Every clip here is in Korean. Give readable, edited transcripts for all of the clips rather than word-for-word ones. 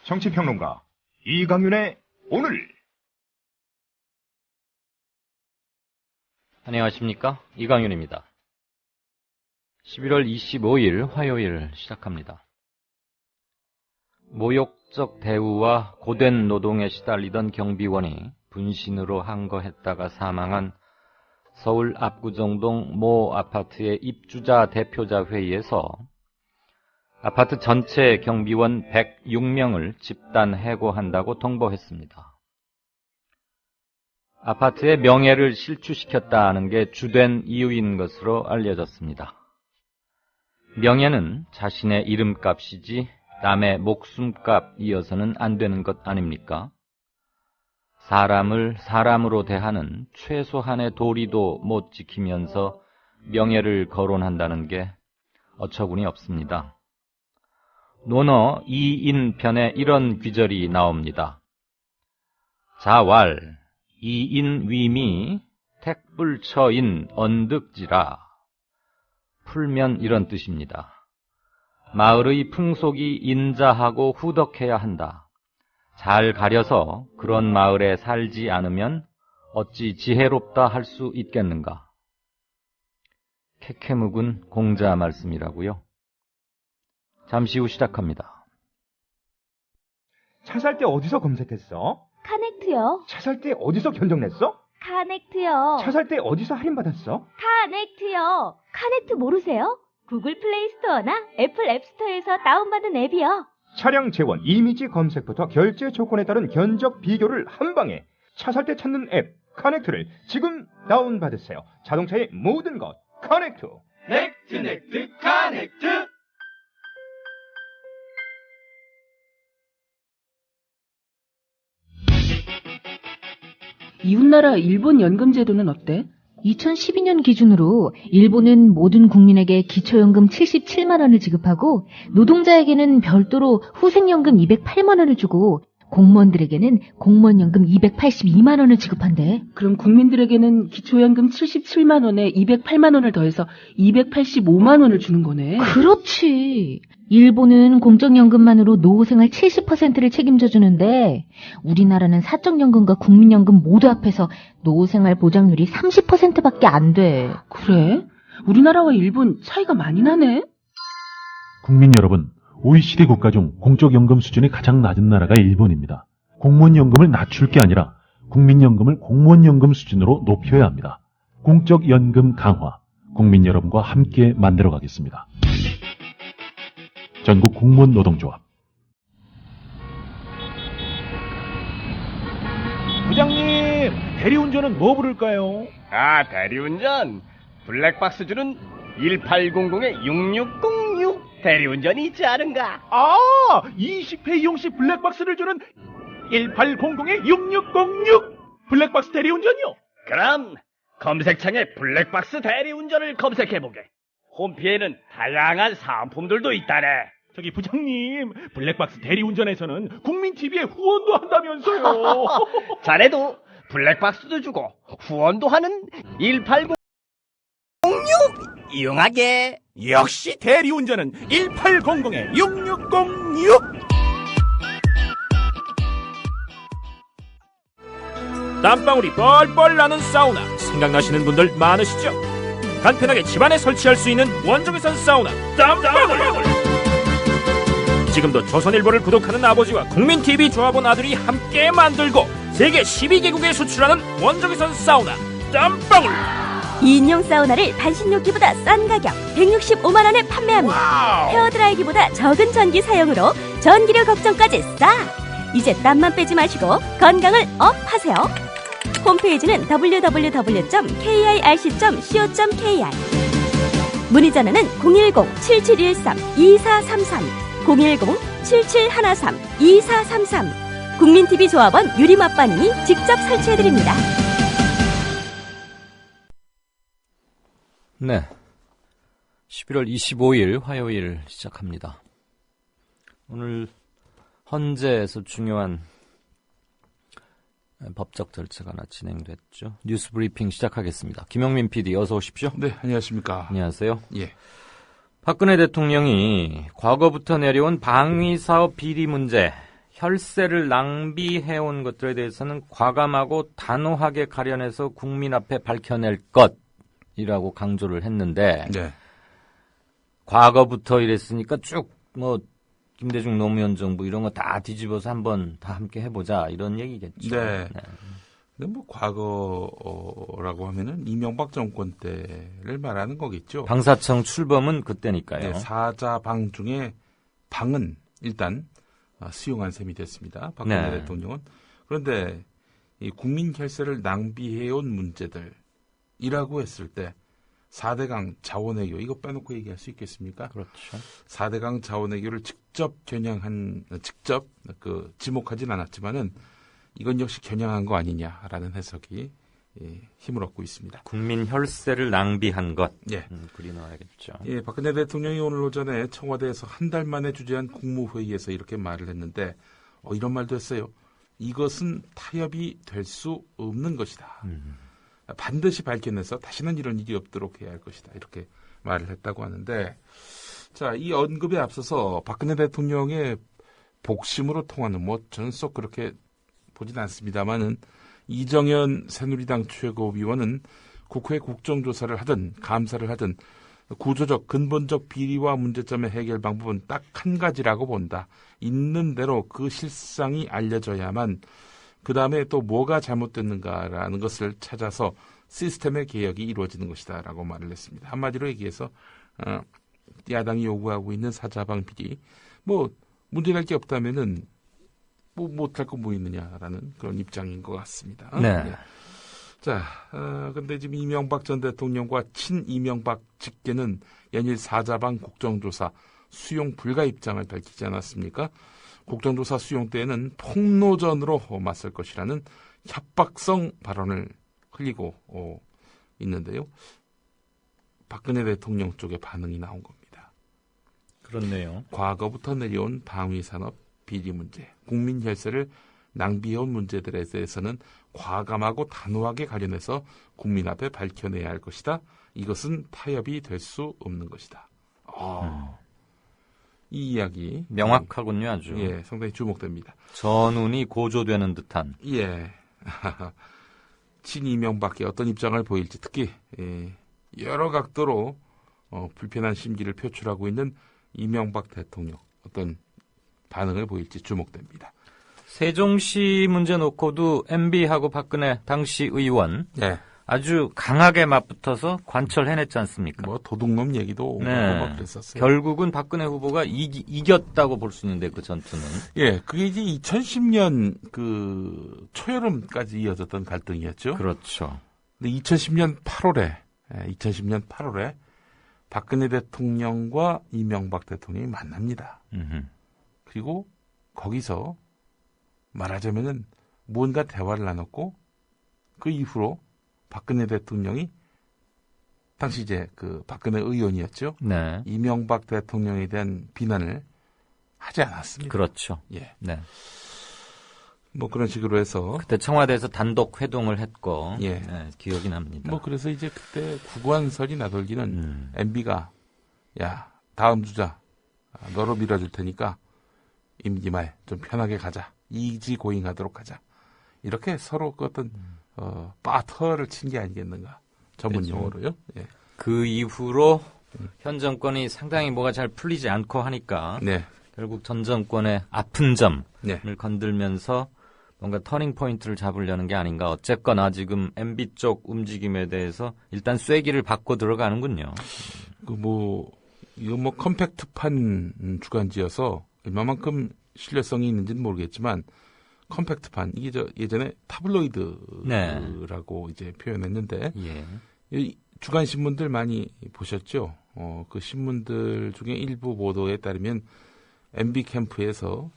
정치평론가 이강윤의 오늘. 안녕하십니까, 이강윤입니다. 11월 25일 화요일 시작합니다. 모욕적 대우와 고된 노동에 시달리던 경비원이 분신으로 항거했다가 사망한 서울 압구정동 모 아파트의 입주자 대표자 회의에서 아파트 전체 경비원 106명을 집단 해고한다고 통보했습니다. 아파트의 명예를 실추시켰다는 게 주된 이유인 것으로 알려졌습니다. 명예는 자신의 이름값이지 남의 목숨값이어서는 안 되는 것 아닙니까? 사람을 사람으로 대하는 최소한의 도리도 못 지키면서 명예를 거론한다는 게 어처구니 없습니다. 논어 이인편에 이런 귀절이 나옵니다. 자왈 이인위미 택불처인 언득지라. 풀면 이런 뜻입니다. 마을의 풍속이 인자하고 후덕해야 한다. 잘 가려서 그런 마을에 살지 않으면 어찌 지혜롭다 할 수 있겠는가. 캐캐묵은 공자 말씀이라고요. 잠시 후 시작합니다. 차 살 때 어디서 검색했어? 카넥트요. 차 살 때 어디서 견적냈어? 카넥트요. 차 살 때 어디서 할인받았어? 카넥트요. 카넥트 모르세요? 구글 플레이 스토어나 애플 앱스토어에서 다운받은 앱이요. 차량 재원, 이미지 검색부터 결제 조건에 따른 견적 비교를 한 방에. 차 살 때 찾는 앱 카넥트를 지금 다운받으세요. 자동차의 모든 것 카넥트. 넥트 카넥트. 이웃나라 일본 연금 제도는 어때? 2012년 기준으로 일본은 모든 국민에게 기초연금 77만 원을 지급하고 노동자에게는 별도로 후생연금 208만 원을 주고 공무원들에게는 공무원연금 282만 원을 지급한대. 그럼 국민들에게는 기초연금 77만 원에 208만 원을 더해서 285만 원을 주는 거네. 그렇지. 일본은 공적연금만으로 노후생활 70%를 책임져 주는데 우리나라는 사적연금과 국민연금 모두 합해서 노후생활 보장률이 30%밖에 안 돼. 그래? 우리나라와 일본 차이가 많이 나네? 국민 여러분, OECD 국가 중 공적연금 수준이 가장 낮은 나라가 일본입니다. 공무원연금을 낮출 게 아니라 국민연금을 공무원연금 수준으로 높여야 합니다. 공적연금 강화, 국민 여러분과 함께 만들어가겠습니다. 전국 공무원 노동조합. 부장님, 대리운전은 뭐 부를까요? 대리운전. 블랙박스 주는 1800-6606 대리운전이 있지 않은가? 20회 이용시 블랙박스를 주는 1800-6606 블랙박스 대리운전이요? 그럼 검색창에 블랙박스 대리운전을 검색해보게. 홈피에는 다양한 사은품들도 있다네. 저기 부장님, 블랙박스 대리운전에서는 국민TV에 후원도 한다면서요. 자네도 블랙박스도 주고 후원도 하는 1800-66 이용하게. 역시 대리운전은 1800-6606. 땀방울이 뻘뻘 나는 사우나 생각나시는 분들 많으시죠? 간편하게 집안에 설치할 수 있는 원적외선 사우나 땀방울. 지금도 조선일보를 구독하는 아버지와 국민TV 조합원 아들이 함께 만들고 세계 12개국에 수출하는 원적외선 사우나 땀방울. 2인용 사우나를 반신욕기보다 싼 가격 165만 원에 판매합니다. 헤어드라이기보다 적은 전기 사용으로 전기료 걱정까지 싸. 이제 땀만 빼지 마시고 건강을 업하세요. 홈페이지는 www.kirc.co.kr. 문의 전화는 010-7713-2433, 010-7713-2433. 국민TV 조합원 유리맛바님이 직접 설치해드립니다. 네, 11월 25일 화요일 시작합니다. 오늘 헌재에서 중요한 법적 절차가 하나 진행됐죠. 뉴스 브리핑 시작하겠습니다. 김영민 PD 어서 오십시오. 네, 안녕하십니까. 안녕하세요. 예. 박근혜 대통령이 과거부터 내려온 방위사업 비리 문제 혈세를 낭비해온 것들에 대해서는 과감하고 단호하게 가려내서 국민 앞에 밝혀낼 것이라고 강조를 했는데 네. 과거부터 이랬으니까 쭉 뭐 김대중 노무현 정부 이런 거 다 뒤집어서 한번 다 함께 해보자 이런 얘기겠죠. 네. 근데 뭐 과거라고 하면은 이명박 정권 때를 말하는 거겠죠. 방사청 출범은 그때니까요. 네, 사자방 중에 방은 일단 수용한 셈이 됐습니다. 박근혜 네. 대통령은. 그런데 이 국민 혈세를 낭비해온 문제들이라고 했을 때 4대강 자원외교 이거 빼놓고 얘기할 수 있겠습니까? 그렇죠. 4대강 자원외교를 직접 지목하진 않았지만은 이건 역시 겨냥한 거 아니냐라는 해석이 힘을 얻고 있습니다. 국민 혈세를 낭비한 것. 예. 그리 넣어야겠죠. 예, 박근혜 대통령이 오늘 오전에 청와대에서 한 달 만에 주재한 국무회의에서 이렇게 말을 했는데 이런 말도 했어요. 이것은 타협이 될 수 없는 것이다. 반드시 밝혀내서 다시는 이런 일이 없도록 해야 할 것이다. 이렇게 말을 했다고 하는데 자, 이 언급에 앞서서 박근혜 대통령의 복심으로 통하는 저는 쏙 그렇게 보진 않습니다만은 이정현 새누리당 최고위원은 국회 국정조사를 하든 감사를 하든 구조적 근본적 비리와 문제점의 해결 방법은 딱 한 가지라고 본다. 있는 대로 그 실상이 알려져야만 그 다음에 또 뭐가 잘못됐는가라는 것을 찾아서 시스템의 개혁이 이루어지는 것이다 라고 말을 했습니다. 한마디로 얘기해서 야당이 요구하고 있는 사자방 비리 문제될 게 없다면은 못할 거 뭐 있느냐라는 그런 입장인 것 같습니다. 네. 네. 자, 근데 지금 이명박 전 대통령과 친 이명박 직계는 연일 사자방 국정조사 수용 불가 입장을 밝히지 않았습니까? 국정조사 수용 때에는 폭로전으로 맞설 것이라는 협박성 발언을 흘리고 있는데요. 박근혜 대통령 쪽의 반응이 나온 겁니다. 그렇네요. 과거부터 내려온 방위산업 비리 문제, 국민 혈세를 낭비해온 문제들에 대해서는 과감하고 단호하게 가려내서 국민 앞에 밝혀내야 할 것이다. 이것은 타협이 될 수 없는 것이다. 이 이야기 명확하군요, 아주. 예, 상당히 주목됩니다. 전운이 고조되는 듯한. 예, 친이명박의 어떤 입장을 보일지 특히 여러 각도로 불편한 심기를 표출하고 있는 이명박 대통령 어떤 반응을 보일지 주목됩니다. 세종시 문제 놓고도 MB하고 박근혜 당시 의원 예. 아주 강하게 맞붙어서 관철해냈지 않습니까? 도둑놈 얘기도 네. 그랬었어요. 결국은 박근혜 후보가 이겼다고 볼 수 있는데 그 전투는. 예, 그게 이제 2010년 초여름까지 이어졌던 갈등이었죠. 그렇죠. 근데 2010년 8월에 박근혜 대통령과 이명박 대통령이 만납니다. 그리고 거기서 말하자면은 무언가 대화를 나눴고 그 이후로 박근혜 대통령이 당시 이제 박근혜 의원이었죠. 네. 이명박 대통령에 대한 비난을 하지 않았습니다. 그렇죠. 예. 네. 그런 식으로 해서 그때 청와대에서 단독 회동을 했고 예. 네, 기억이 납니다. 그래서 이제 그때 구관설이 나돌기는 MB가 야 다음 주자 너로 밀어줄 테니까 임기말 좀 편하게 가자. 이지고잉하도록 하자. 이렇게 서로 어떤 빠터를 친 게 아니겠는가. 전문 용어로요. 예. 그 이후로 현 정권이 상당히 뭐가 잘 풀리지 않고 하니까 네. 결국 전 정권의 아픈 점을 네. 건들면서 뭔가 터닝 포인트를 잡으려는 게 아닌가. 어쨌거나 지금 MB 쪽 움직임에 대해서 일단 쐐기를 받고 들어가는군요. 이거 컴팩트판 주간지여서 얼마만큼 신뢰성이 있는지는 모르겠지만 컴팩트판 이게 예전에 타블로이드라고 이제 표현했는데 예. 이 주간 신문들 많이 보셨죠? 그 신문들 중에 일부 보도에 따르면 MB 캠프에서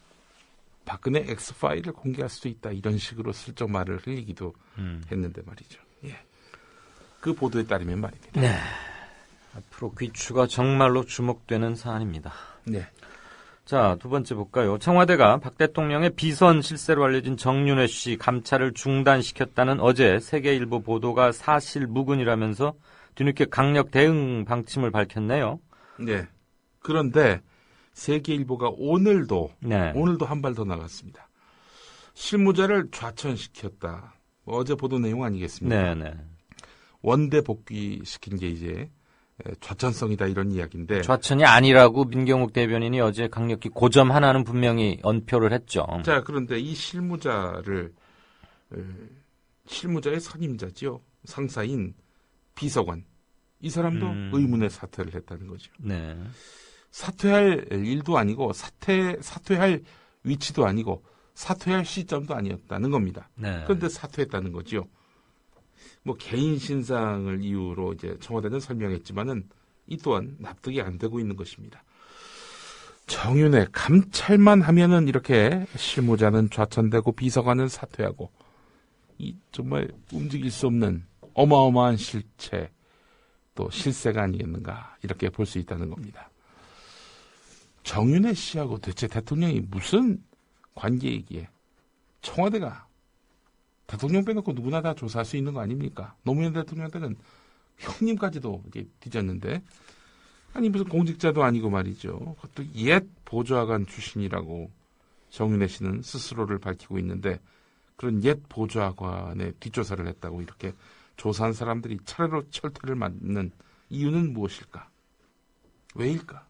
박근혜 X파일을 공개할 수도 있다 이런 식으로 슬쩍 말을 흘리기도 했는데 말이죠. 예. 그 보도에 따르면 말입니다. 네. 앞으로 귀추가 정말로 주목되는 사안입니다. 네. 자, 두 번째 볼까요? 청와대가 박 대통령의 비선 실세로 알려진 정윤회 씨 감찰을 중단시켰다는 어제 세계일보 보도가 사실무근이라면서 뒤늦게 강력 대응 방침을 밝혔네요. 네. 그런데 세계일보가 오늘도 네. 한 발 더 나갔습니다. 실무자를 좌천시켰다. 어제 보도 내용 아니겠습니까? 네. 원대 복귀시킨 게 이제 좌천성이다 이런 이야기인데. 좌천이 아니라고 민경욱 대변인이 어제 강력히 고점 하나는 분명히 언표를 했죠. 자, 그런데 이 실무자의 선임자지요. 상사인 비서관. 이 사람도 의문의 사퇴를 했다는 거죠. 네. 사퇴할 일도 아니고 사퇴할 위치도 아니고 사퇴할 시점도 아니었다는 겁니다. 네. 그런데 사퇴했다는 거죠. 뭐 개인 신상을 이유로 이제 청와대는 설명했지만은 이 또한 납득이 안 되고 있는 것입니다. 정윤회 감찰만 하면은 이렇게 실무자는 좌천되고 비서관은 사퇴하고 이 정말 움직일 수 없는 어마어마한 실체 또 실세가 아니겠는가 이렇게 볼 수 있다는 겁니다. 정윤회 씨하고 대체 대통령이 무슨 관계이기에 청와대가 대통령 빼놓고 누구나 다 조사할 수 있는 거 아닙니까? 노무현 대통령한테는 형님까지도 이게 뒤졌는데 아니 무슨 공직자도 아니고 말이죠. 그것도 옛 보좌관 출신이라고 정윤회 씨는 스스로를 밝히고 있는데 그런 옛 보좌관의 뒷조사를 했다고 이렇게 조사한 사람들이 차례로 철퇴를 맞는 이유는 무엇일까? 왜일까?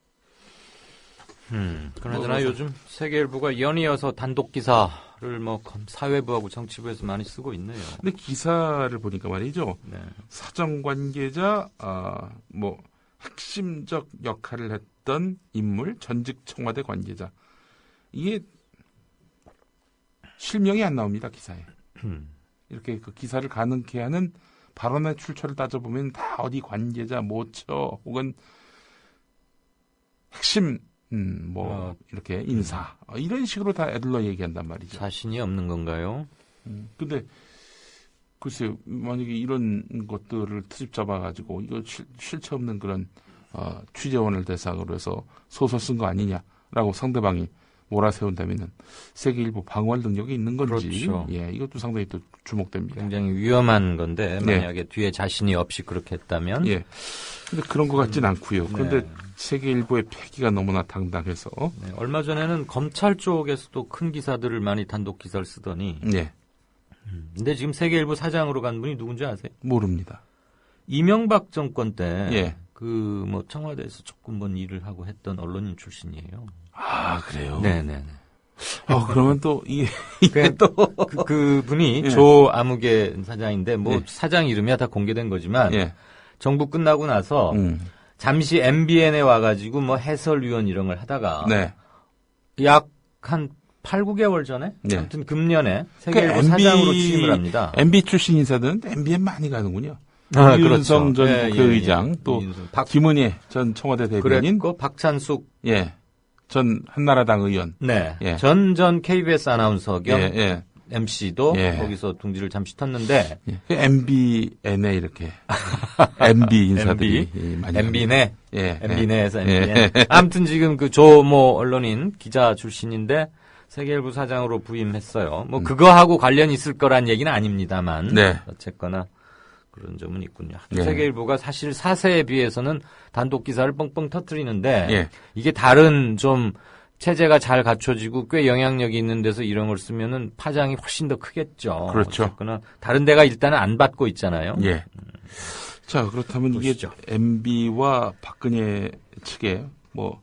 그러나 요즘 세계일보가 연이어서 단독 기사를 뭐 사회부하고 정치부에서 많이 쓰고 있네요. 근데 기사를 보니까 말이죠. 네. 사정 관계자, 뭐 핵심적 역할을 했던 인물, 전직 청와대 관계자. 이게 실명이 안 나옵니다, 기사에. 이렇게 그 기사를 가능케 하는 발언의 출처를 따져보면 다 어디 관계자, 모처 혹은 핵심 이렇게 인사 이런 식으로 다 애들러 얘기한단 말이죠. 자신이 없는 건가요? 근데 글쎄요, 만약에 이런 것들을 트집 잡아가지고 이거 실체 없는 그런 취재원을 대상으로 해서 소설 쓴 거 아니냐라고 상대방이 몰아세운다면은 세계일보 방어할 능력이 있는 건지, 그렇죠. 예, 이것도 상당히 또 주목됩니다. 굉장히 위험한 건데 만약에 뒤에 자신이 없이 그렇게 했다면, 예. 근데 그런 것 같진 않고요. 그런데 세계일보의 패기가 너무나 당당해서. 네, 얼마 전에는 검찰 쪽에서도 큰 기사들을 많이 단독 기사를 쓰더니. 네. 근데 지금 세계일보 사장으로 간 분이 누군지 아세요? 모릅니다. 이명박 정권 때. 예. 뭐 청와대에서 조금 먼 일을 하고 했던 언론인 출신이에요. 아, 그래요? 네네네. 그러면 또 이게 또 그 분이 예. 조아무개 사장인데 뭐 예. 사장 이름이야 다 공개된 거지만 예. 정부 끝나고 나서 잠시 MBN에 와가지고 뭐 해설위원 이런 걸 하다가 네. 약 한 8, 9개월 전에 네. 아무튼 금년에 세계일보 사장으로 취임을 합니다. MB 출신 인사들은 MBN 많이 가는군요. 그렇죠. 이윤성 전 국회의장 또 김은혜 전 청와대 대변인 그랬고 박찬숙 전 한나라당 의원 전 KBS 아나운서 겸 MC도 예. 거기서 둥지를 잠시 텄는데 MBN에 이렇게 MB 인사들이 많이 MB네 예. MB네에서 MBN 아무튼 지금 그 조모 언론인 기자 출신인데 세계일보 사장으로 부임했어요. 뭐 그거하고 관련이 있을 거란 얘기는 아닙니다만 어쨌거나 그런 점은 있군요. 세계일보가 사실 사세에 비해서는 단독 기사를 뻥뻥 터뜨리는데 이게 다른 좀 체제가 잘 갖춰지고 꽤 영향력이 있는 데서 이런 걸 쓰면은 파장이 훨씬 더 크겠죠. 그렇죠. 어쨌거나 다른 데가 일단은 안 받고 있잖아요. 예. 자, 그렇다면 보시죠. 이게 MB와 박근혜 측에 뭐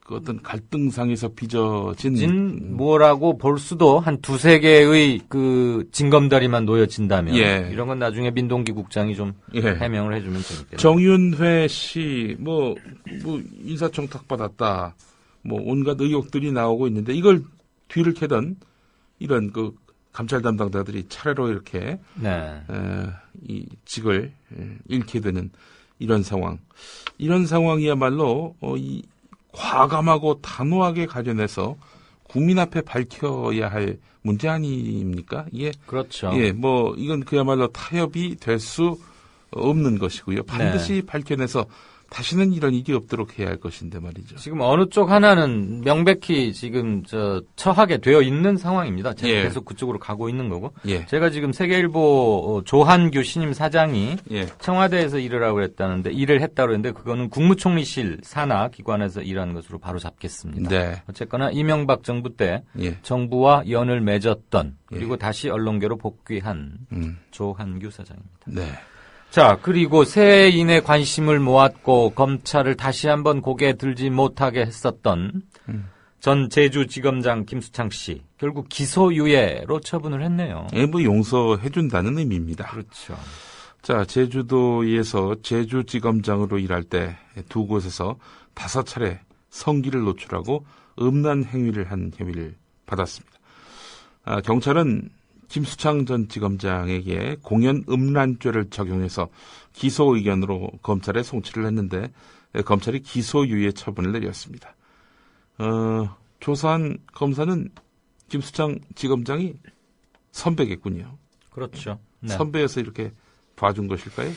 그 어떤 갈등상에서 빚어진 뭐라고 볼 수도 한 두세 개의 그 징검다리만 놓여진다면 이런 건 나중에 민동기 국장이 좀 해명을 해주면 되겠네요. 정윤회 씨 뭐 인사청탁 받았다 뭐 온갖 의혹들이 나오고 있는데 이걸 뒤를 캐던 이런 그 감찰 담당자들이 차례로 이렇게 이 직을 잃게 되는 이런 상황이야말로 이 과감하고 단호하게 가려내서 국민 앞에 밝혀야 할 문제 아닙니까? 이게 그렇죠. 뭐 이건 그야말로 타협이 될 수 없는 것이고요. 반드시 밝혀내서 다시는 이런 일이 없도록 해야 할 것인데 말이죠. 지금 어느 쪽 하나는 명백히 지금 처하게 되어 있는 상황입니다. 제가 예. 계속 그쪽으로 가고 있는 거고. 예. 제가 지금 세계일보 조한규 신임 사장이 예. 청와대에서 일을 하고 그랬다는데 일을 했다고 그랬는데 그거는 국무총리실 산하 기관에서 일하는 것으로 바로 잡겠습니다. 네. 어쨌거나 이명박 정부 때 예. 정부와 연을 맺었던 예. 그리고 다시 언론계로 복귀한 조한규 사장입니다. 네. 자, 그리고 새해인의 관심을 모았고 검찰을 다시 한번 고개 들지 못하게 했었던 전 제주지검장 김수창 씨 결국 기소유예로 처분을 했네요. 예, 뭐 용서해준다는 의미입니다. 그렇죠. 자, 제주도에서 제주지검장으로 일할 때 두 곳에서 5차례 성기를 노출하고 음란 행위를 한 혐의를 받았습니다. 경찰은 김수창 전 지검장에게 공연 음란죄를 적용해서 기소 의견으로 검찰에 송치를 했는데 검찰이 기소유예 처분을 내렸습니다. 조사한 검사는 김수창 지검장이 선배겠군요. 그렇죠. 네. 선배여서 이렇게 봐준 것일까요?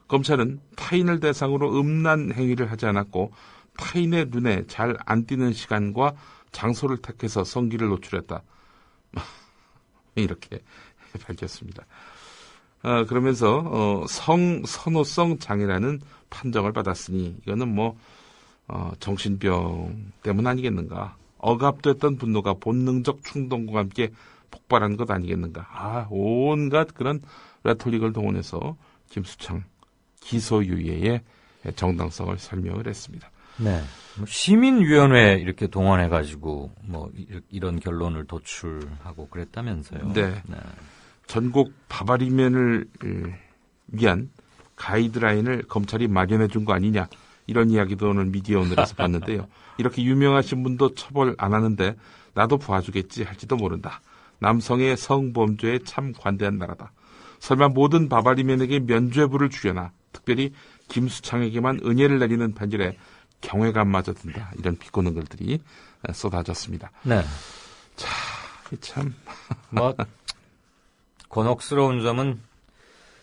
검찰은 타인을 대상으로 음란 행위를 하지 않았고 타인의 눈에 잘 안 띄는 시간과 장소를 택해서 성기를 노출했다. 이렇게 밝혔습니다. 그러면서 성선호성 장애라는 판정을 받았으니 이거는 뭐 정신병 때문 아니겠는가. 억압됐던 분노가 본능적 충동과 함께 폭발한 것 아니겠는가. 온갖 그런 레토릭을 동원해서 김수창 기소유예의 정당성을 설명을 했습니다. 네. 시민위원회 이렇게 동원해가지고 뭐 이런 결론을 도출하고 그랬다면서요. 네. 네. 전국 바바리맨을 위한 가이드라인을 검찰이 마련해 준 거 아니냐. 이런 이야기도 오늘 미디어 오늘에서 봤는데요. 이렇게 유명하신 분도 처벌 안 하는데 나도 봐주겠지 할지도 모른다. 남성의 성범죄에 참 관대한 나라다. 설마 모든 바바리맨에게 면죄부를 주려나. 특별히 김수창에게만 은혜를 내리는 판결에 경외감마저 든다. 이런 비꼬는 글들이 쏟아졌습니다. 네. 자, 참. 곤혹스러운 점은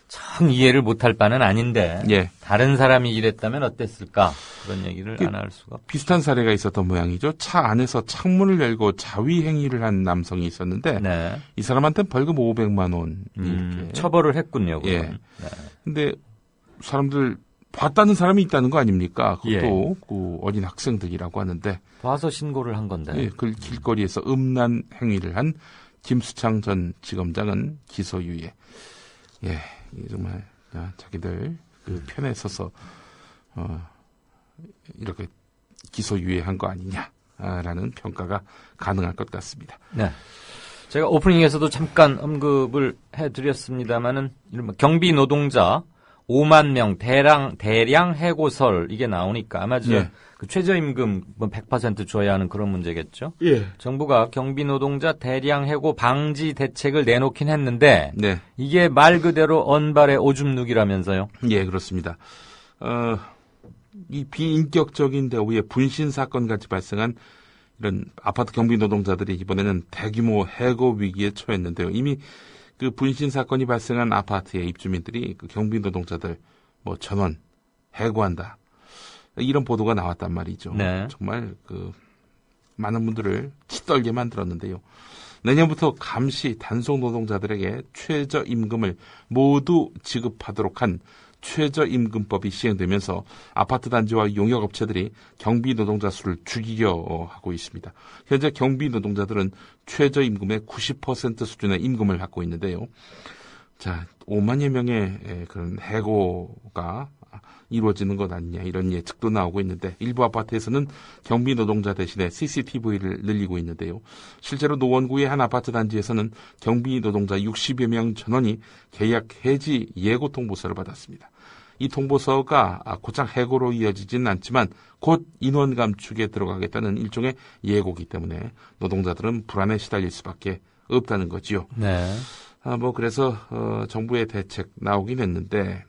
참 이해를 못할 바는 아닌데 예. 다른 사람이 이랬다면 어땠을까 그런 얘기를 안 할 수가 없죠. 비슷한 사례가 있었던 모양이죠. 차 안에서 창문을 열고 자위 행위를 한 남성이 있었는데 네. 이 사람한테는 벌금 500만 원 이렇게 처벌을 했군요. 그건. 예. 네. 근데 사람들 봤다는 사람이 있다는 거 아닙니까? 그것도 예. 그 어린 학생들이라고 하는데 봐서 신고를 한 건데. 예, 그 길거리에서 음란 행위를 한 김수창 전 지검장은 기소유예. 예, 정말 자기들 그 편에 서서 이렇게 기소유예한 거 아니냐라는 평가가 가능할 것 같습니다. 네. 제가 오프닝에서도 잠깐 언급을 해드렸습니다만은 경비 노동자 5만 명 대량 해고설 이게 나오니까 아마 예. 그 최저임금 100% 줘야 하는 그런 문제겠죠. 예. 정부가 경비 노동자 대량 해고 방지 대책을 내놓긴 했는데 네. 이게 말 그대로 언발의 오줌 누기라면서요. 예, 그렇습니다. 이 비인격적인 대우의 분신 사건 같이 발생한 이런 아파트 경비 노동자들이 이번에는 대규모 해고 위기에 처했는데요. 이미 그 분신 사건이 발생한 아파트의 입주민들이 그 경비 노동자들 전원 해고한다. 이런 보도가 나왔단 말이죠. 네. 정말 그 많은 분들을 치떨게 만들었는데요. 내년부터 감시 단속 노동자들에게 최저임금을 모두 지급하도록 한 최저임금법이 시행되면서 아파트 단지와 용역업체들이 경비 노동자 수를 줄이려 하고 있습니다. 현재 경비 노동자들은 최저임금의 90% 수준의 임금을 받고 있는데요. 자, 5만여 명의 그런 해고가 이루어지는 것 아니냐 이런 예측도 나오고 있는데 일부 아파트에서는 경비 노동자 대신에 CCTV를 늘리고 있는데요. 실제로 노원구의 한 아파트 단지에서는 경비 노동자 60여 명 전원이 계약 해지 예고 통보서를 받았습니다. 이 통보서가 곧장 해고로 이어지지는 않지만 곧 인원 감축에 들어가겠다는 일종의 예고이기 때문에 노동자들은 불안에 시달릴 수밖에 없다는 거지요. 네. 그래서 정부의 대책 나오긴 했는데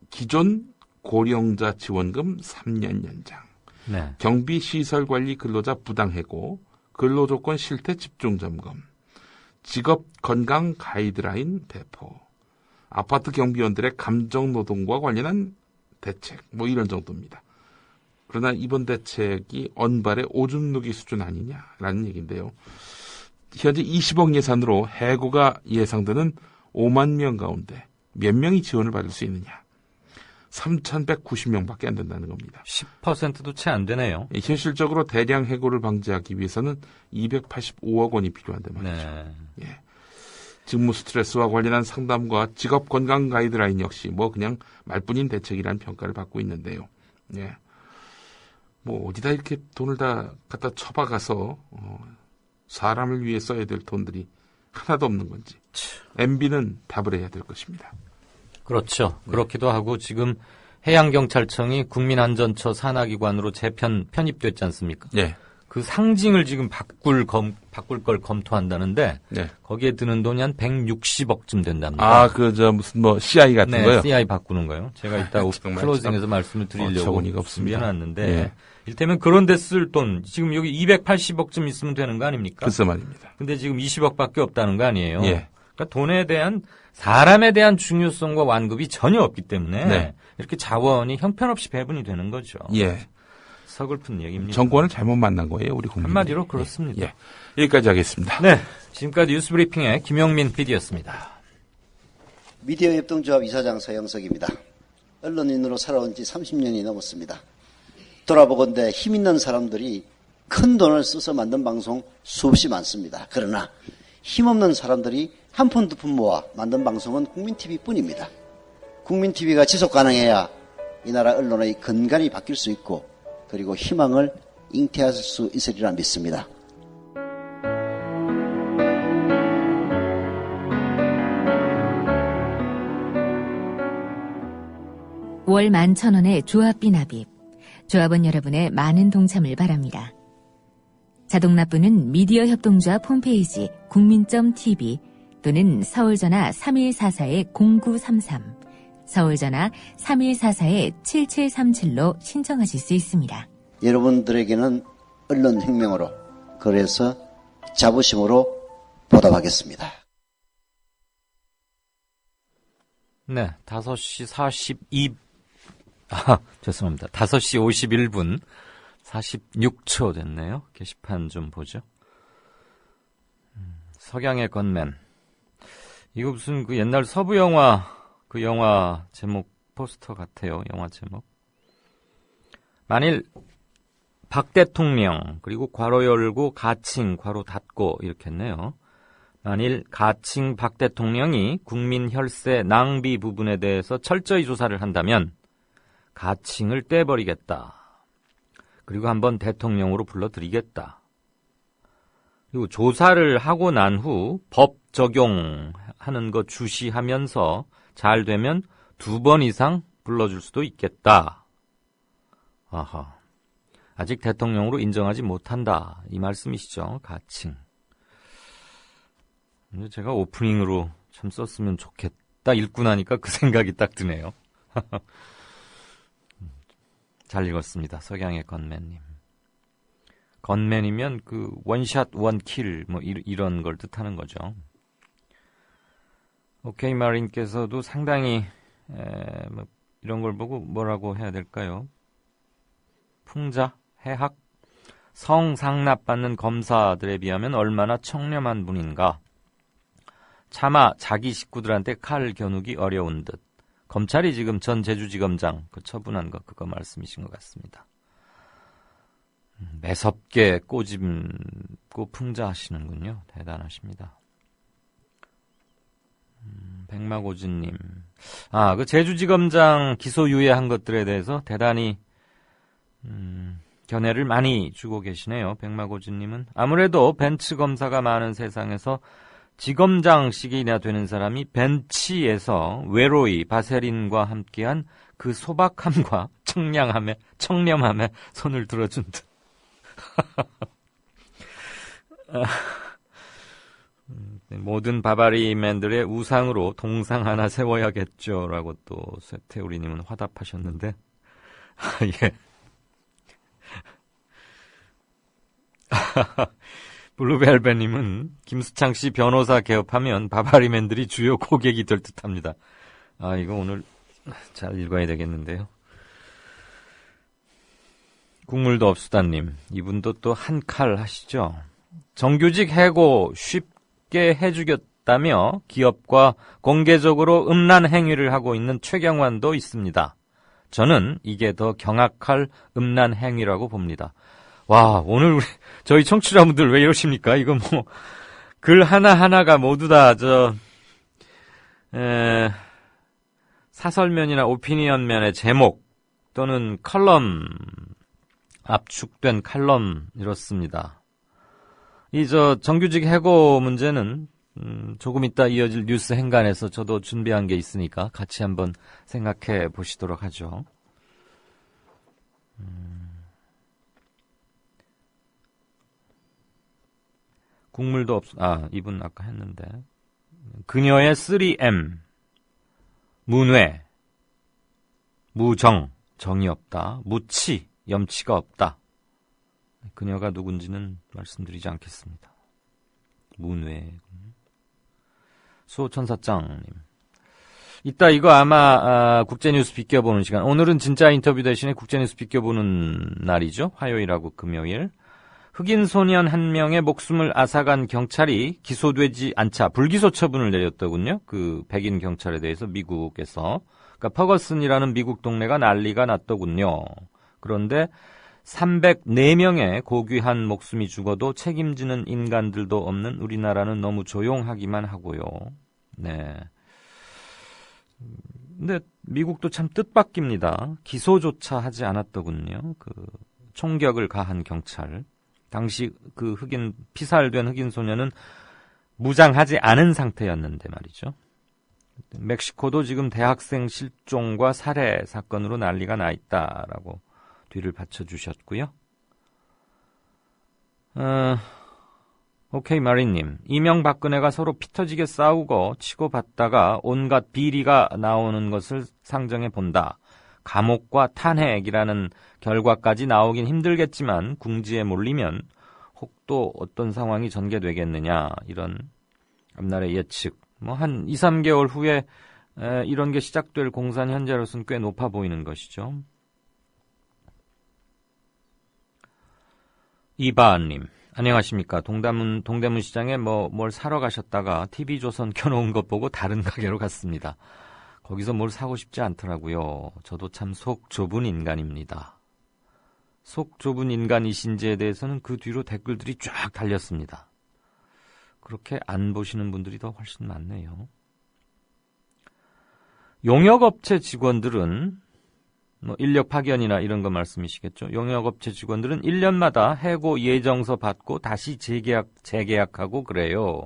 기존 고령자 지원금 3년 연장, 네. 경비 시설 관리 근로자 부당 해고, 근로조건 실태 집중 점검, 직업 건강 가이드라인 배포, 아파트 경비원들의 감정노동과 관련한 대책, 뭐 이런 정도입니다. 그러나 이번 대책이 언발의 오줌 누기 수준 아니냐라는 얘기인데요. 현재 20억 예산으로 해고가 예상되는 5만 명 가운데 몇 명이 지원을 받을 수 있느냐. 3,190명밖에 안 된다는 겁니다. 10%도 채 안 되네요. 현실적으로 대량 해고를 방지하기 위해서는 285억 원이 필요한데 말이죠. 네. 예. 직무 스트레스와 관련한 상담과 직업 건강 가이드라인 역시 뭐 그냥 말뿐인 대책이라는 평가를 받고 있는데요. 예. 뭐 어디다 이렇게 돈을 다 갖다 쳐박아서 사람을 위해 써야 될 돈들이 하나도 없는 건지 MB는 답을 해야 될 것입니다. 그렇죠. 네. 그렇기도 하고 지금 해양경찰청이 국민안전처 산하기관으로 편입됐지 않습니까? 네. 그 상징을 지금 바꿀 걸 검토한다는데 네. 거기에 드는 돈이 한 160억쯤 된답니다. 무슨 CI 같은 네, 거요? CI 바꾸는 거요. 제가 이따 클로징에서 말씀을 드리려고 준비해놨는데 예. 일테면 그런 데 쓸 돈 지금 여기 280억쯤 있으면 되는 거 아닙니까? 글쎄 말입니다. 근데 지금 20억밖에 없다는 거 아니에요? 예. 그러니까 돈에 대한 사람에 대한 중요성과 완급이 전혀 없기 때문에 네. 이렇게 자원이 형편없이 배분이 되는 거죠. 예. 서글픈 얘기입니다. 정권을 잘못 만난 거예요, 우리 국민. 한마디로 그렇습니다. 예. 여기까지 하겠습니다. 네. 지금까지 뉴스브리핑의 김용민 PD였습니다. 미디어 협동조합 이사장 서영석입니다. 언론인으로 살아온 지 30년이 넘었습니다. 돌아보건대 힘 있는 사람들이 큰 돈을 써서 만든 방송 수없이 많습니다. 그러나 힘없는 사람들이 한 푼 두 푼 모아 만든 방송은 국민TV뿐입니다. 국민TV가 지속 가능해야 이 나라 언론의 근간이 바뀔 수 있고 그리고 희망을 잉태할 수 있으리라 믿습니다. 월 11,000원의 조합비 납입. 조합원 여러분의 많은 동참을 바랍니다. 자동납부는 미디어 협동조합 홈페이지 국민.tv 또는 서울전화 3144-0933, 서울전화 3144-7737로 신청하실 수 있습니다. 여러분들에게는 언론혁명으로, 그래서 자부심으로 보답하겠습니다. 네, 5시 죄송합니다. 5시 51분 46초 됐네요. 게시판 좀 보죠. 석양의 건맨. 이거 무슨 그 옛날 서부 영화, 그 영화 제목 포스터 같아요. 영화 제목. 만일 박 대통령, 그리고 괄호 열고 가칭, 괄호 닫고 이렇게 했네요. 만일 가칭 박 대통령이 국민 혈세 낭비 부분에 대해서 철저히 조사를 한다면 가칭을 떼버리겠다. 그리고 한번 대통령으로 불러드리겠다. 그리고 조사를 하고 난 후 법 적용하는 거 주시하면서 잘 되면 2번 이상 불러줄 수도 있겠다. 아하. 아직 대통령으로 인정하지 못한다. 이 말씀이시죠. 가칭. 제가 오프닝으로 참 썼으면 좋겠다. 읽고 나니까 그 생각이 딱 드네요. 잘 읽었습니다. 석양의 건맨님. 건맨이면 그 원샷 원킬 뭐 이런 걸 뜻하는 거죠. 오케이 마린께서도 상당히 뭐 이런 걸 보고 뭐라고 해야 될까요? 풍자, 해학, 성상납받는 검사들에 비하면 얼마나 청렴한 분인가. 차마 자기 식구들한테 칼 겨누기 어려운 듯. 검찰이 지금 전 제주지검장 그 처분한 거 그거 말씀이신 것 같습니다. 매섭게 꼬집고 풍자하시는군요. 대단하십니다. 백마고즈님. 그 제주지검장 기소유예한 것들에 대해서 대단히 견해를 많이 주고 계시네요. 백마고즈님은. 아무래도 벤츠 검사가 많은 세상에서 지검장식이나 되는 사람이 벤치에서 외로이 바세린과 함께한 그 소박함과 청렴함에 손을 들어준 듯. 모든 바바리맨들의 우상으로 동상 하나 세워야겠죠. 라고 또 쇠태우리님은 화답하셨는데. 예. 블루벨벳님은 김수창 씨 변호사 개업하면 바바리맨들이 주요 고객이 될 듯합니다. 이거 오늘 잘 읽어야 되겠는데요. 국물도 없수다님, 이분도 또 한 칼 하시죠. 정규직 해고 쉽게 해주겠다며 기업과 공개적으로 음란 행위를 하고 있는 최경환도 있습니다. 저는 이게 더 경악할 음란 행위라고 봅니다. 와, 오늘 저희 청취자분들 왜 이러십니까? 이거 뭐 글 하나하나가 모두 다 사설면이나 오피니언면의 제목 또는 컬럼, 압축된 칼럼 이렇습니다. 정규직 해고 문제는 조금 이따 이어질 뉴스 행간에서 저도 준비한 게 있으니까 같이 한번 생각해 보시도록 하죠. 국물도 이분 아까 했는데. 그녀의 3M. 문외. 무정. 정이 없다. 무치. 염치가 없다. 그녀가 누군지는 말씀드리지 않겠습니다. 문외. 수호천사장님. 이따 이거 아마 국제뉴스 비껴보는 시간. 오늘은 진짜 인터뷰 대신에 국제뉴스 비껴보는 날이죠. 화요일하고 금요일. 흑인 소년 한 명의 목숨을 앗아간 경찰이 기소되지 않자 불기소 처분을 내렸더군요. 그 백인 경찰에 대해서 미국에서. 그러니까 퍼거슨이라는 미국 동네가 난리가 났더군요. 그런데 304명의 고귀한 목숨이 죽어도 책임지는 인간들도 없는 우리나라는 너무 조용하기만 하고요. 네. 근데 미국도 참 뜻밖입니다. 기소조차 하지 않았더군요. 그 총격을 가한 경찰. 당시 그 피살된 흑인 소년은 무장하지 않은 상태였는데 말이죠. 멕시코도 지금 대학생 실종과 살해 사건으로 난리가 나 있다라고 뒤를 받쳐주셨고요. 오케이 마리님, 이명박근혜가 서로 피터지게 싸우고 치고받다가 온갖 비리가 나오는 것을 상정해 본다. 감옥과 탄핵이라는 결과까지 나오긴 힘들겠지만 궁지에 몰리면 혹 또 어떤 상황이 전개되겠느냐, 이런 앞날의 예측. 한 2, 3개월 후에 이런 게 시작될 공산 현재로서는 꽤 높아 보이는 것이죠. 이바님, 안녕하십니까. 동대문 시장에 뭘 사러 가셨다가 TV조선 켜놓은 것 보고 다른 가게로 갔습니다. 거기서 뭘 사고 싶지 않더라고요. 저도 참 속 좁은 인간입니다. 속 좁은 인간이신지에 대해서는 그 뒤로 댓글들이 쫙 달렸습니다. 그렇게 안 보시는 분들이 더 훨씬 많네요. 용역업체 직원들은 인력 파견이나 이런 거 말씀이시겠죠. 용역업체 직원들은 1년마다 해고 예정서 받고 다시 재계약하고 그래요.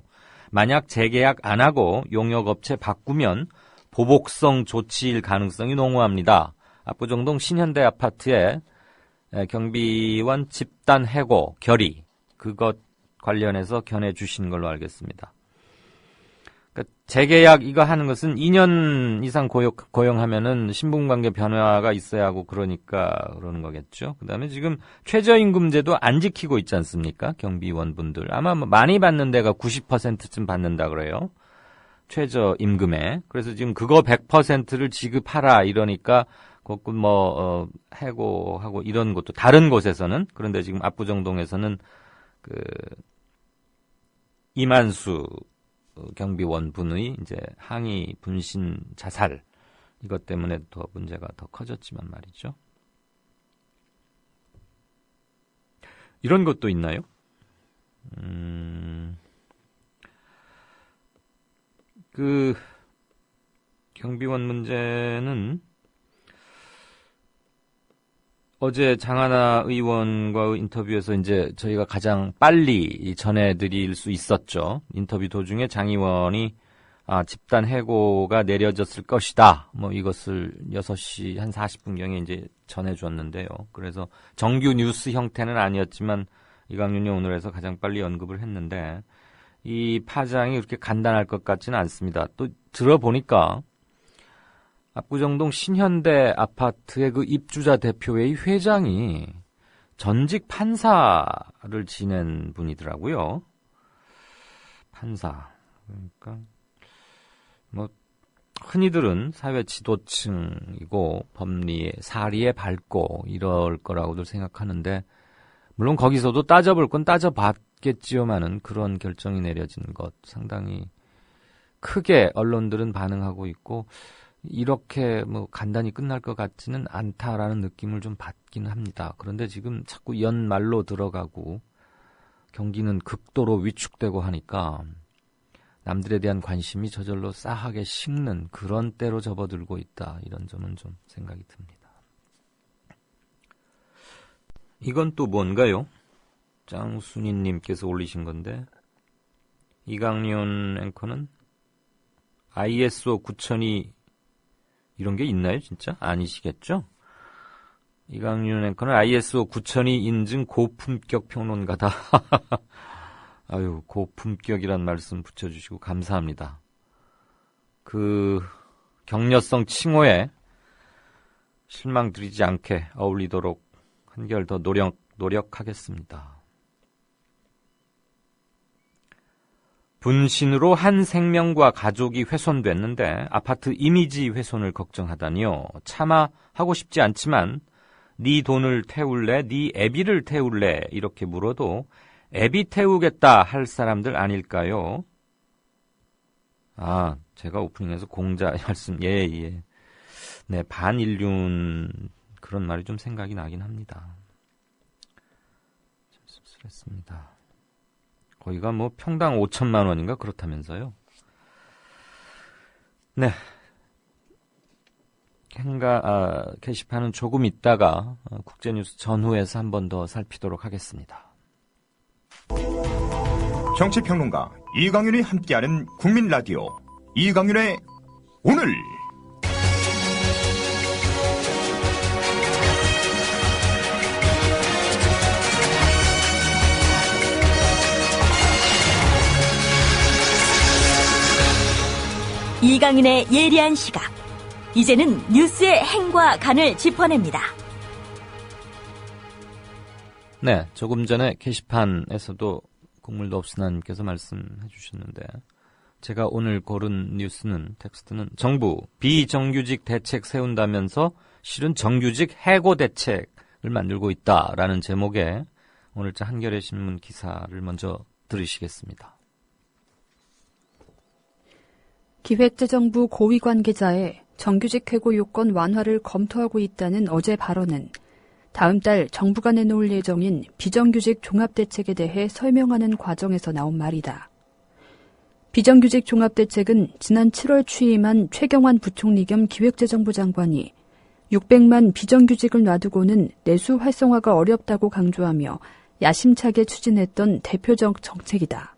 만약 재계약 안 하고 용역업체 바꾸면 보복성 조치일 가능성이 농후합니다. 압구정동 신현대 아파트에 경비원 집단 해고 결의, 그것 관련해서 견해 주신 걸로 알겠습니다. 그러니까 재계약 이거 하는 것은 2년 이상 고용하면은 신분관계 변화가 있어야 하고 그러니까 그러는 거겠죠. 그다음에 지금 최저임금제도 안 지키고 있지 않습니까? 경비원분들 아마 많이 받는 데가 90%쯤 받는다 그래요. 최저임금에. 그래서 지금 그거 100%를 지급하라 이러니까 거꾸 해고하고 이런 것도 다른 곳에서는, 그런데 지금 압구정동에서는 이만수 경비원 분의 이제 항의 분신 자살, 이것 때문에 더 문제가 더 커졌지만 말이죠. 이런 것도 있나요? 경비원 문제는 어제 장하나 의원과의 인터뷰에서 이제 저희가 가장 빨리 전해드릴 수 있었죠. 인터뷰 도중에 장 의원이 집단 해고가 내려졌을 것이다. 이것을 6시 한 40분경에 이제 전해줬는데요. 그래서 정규 뉴스 형태는 아니었지만 이강윤이 오늘에서 가장 빨리 언급을 했는데, 이 파장이 그렇게 간단할 것 같지는 않습니다. 또 들어보니까 압구정동 신현대 아파트의 그 입주자 대표회의 회장이 전직 판사를 지낸 분이더라고요. 판사. 그러니까 흔히들은 사회 지도층이고 법리에 사리에 밝고 이럴 거라고들 생각하는데 물론 거기서도 따져볼 건 따져봤겠지요만은 그런 결정이 내려진 것 상당히 크게 언론들은 반응하고 있고 이렇게 뭐 간단히 끝날 것 같지는 않다라는 느낌을 좀 받기는 합니다. 그런데 지금 자꾸 연말로 들어가고 경기는 극도로 위축되고 하니까 남들에 대한 관심이 저절로 싸하게 식는 그런 때로 접어들고 있다. 이런 점은 좀 생각이 듭니다. 이건 또 뭔가요? 짱순이님께서 올리신 건데 이강윤 앵커는 ISO 9000이 이런 게 있나요 진짜? 아니시겠죠? 이강윤 앵커는 ISO 9000이 인증 고품격 평론가다. 아유, 고품격이란 말씀 붙여주시고 감사합니다. 그 격려성 칭호에 실망드리지 않게 어울리도록 한결 더 노력하겠습니다. 분신으로 한 생명과 가족이 훼손됐는데 아파트 이미지 훼손을 걱정하다니요. 차마 하고 싶지 않지만 네 돈을 태울래? 네 애비를 태울래? 이렇게 물어도 애비 태우겠다 할 사람들 아닐까요? 아, 제가 오프닝에서 공자 말씀, 예. 네, 반인륜 그런 말이 좀 생각이 나긴 합니다. 좀 씁쓸했습니다. 거기가 뭐 평당 5천만 원인가 그렇다면서요. 네. 게시판은 조금 있다가 국제뉴스 전후에서 한 번 더 살피도록 하겠습니다. 정치평론가 이강윤이 함께하는 국민라디오 이강윤의 오늘. 이강윤의 예리한 시각. 이제는 뉴스의 행과 간을 짚어냅니다. 네, 조금 전에 게시판에서도 국물도 없으나님께서 말씀해 주셨는데 제가 오늘 고른 뉴스는 텍스트는 정부 비정규직 대책 세운다면서 실은 정규직 해고 대책을 만들고 있다라는 제목의 오늘자 한겨레 신문 기사를 먼저 들으시겠습니다. 기획재정부 고위 관계자의 정규직 해고 요건 완화를 검토하고 있다는 어제 발언은 다음 달 정부가 내놓을 예정인 비정규직 종합대책에 대해 설명하는 과정에서 나온 말이다. 비정규직 종합대책은 지난 7월 취임한 최경환 부총리 겸 기획재정부 장관이 600만 비정규직을 놔두고는 내수 활성화가 어렵다고 강조하며 야심차게 추진했던 대표적 정책이다.